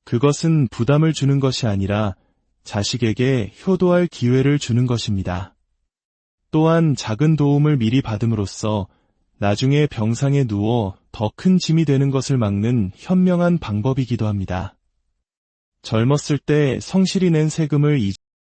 그것은 부담을 주는 것이 아니라 자식에게 효도할 기회를 주는 것입니다. 또한 작은 도움을 미리 받음으로써 나중에 병상에 누워 더 큰 짐이 되는 것을 막는 현명한 방법이기도 합니다. 젊었을 때 성실히 낸 세금을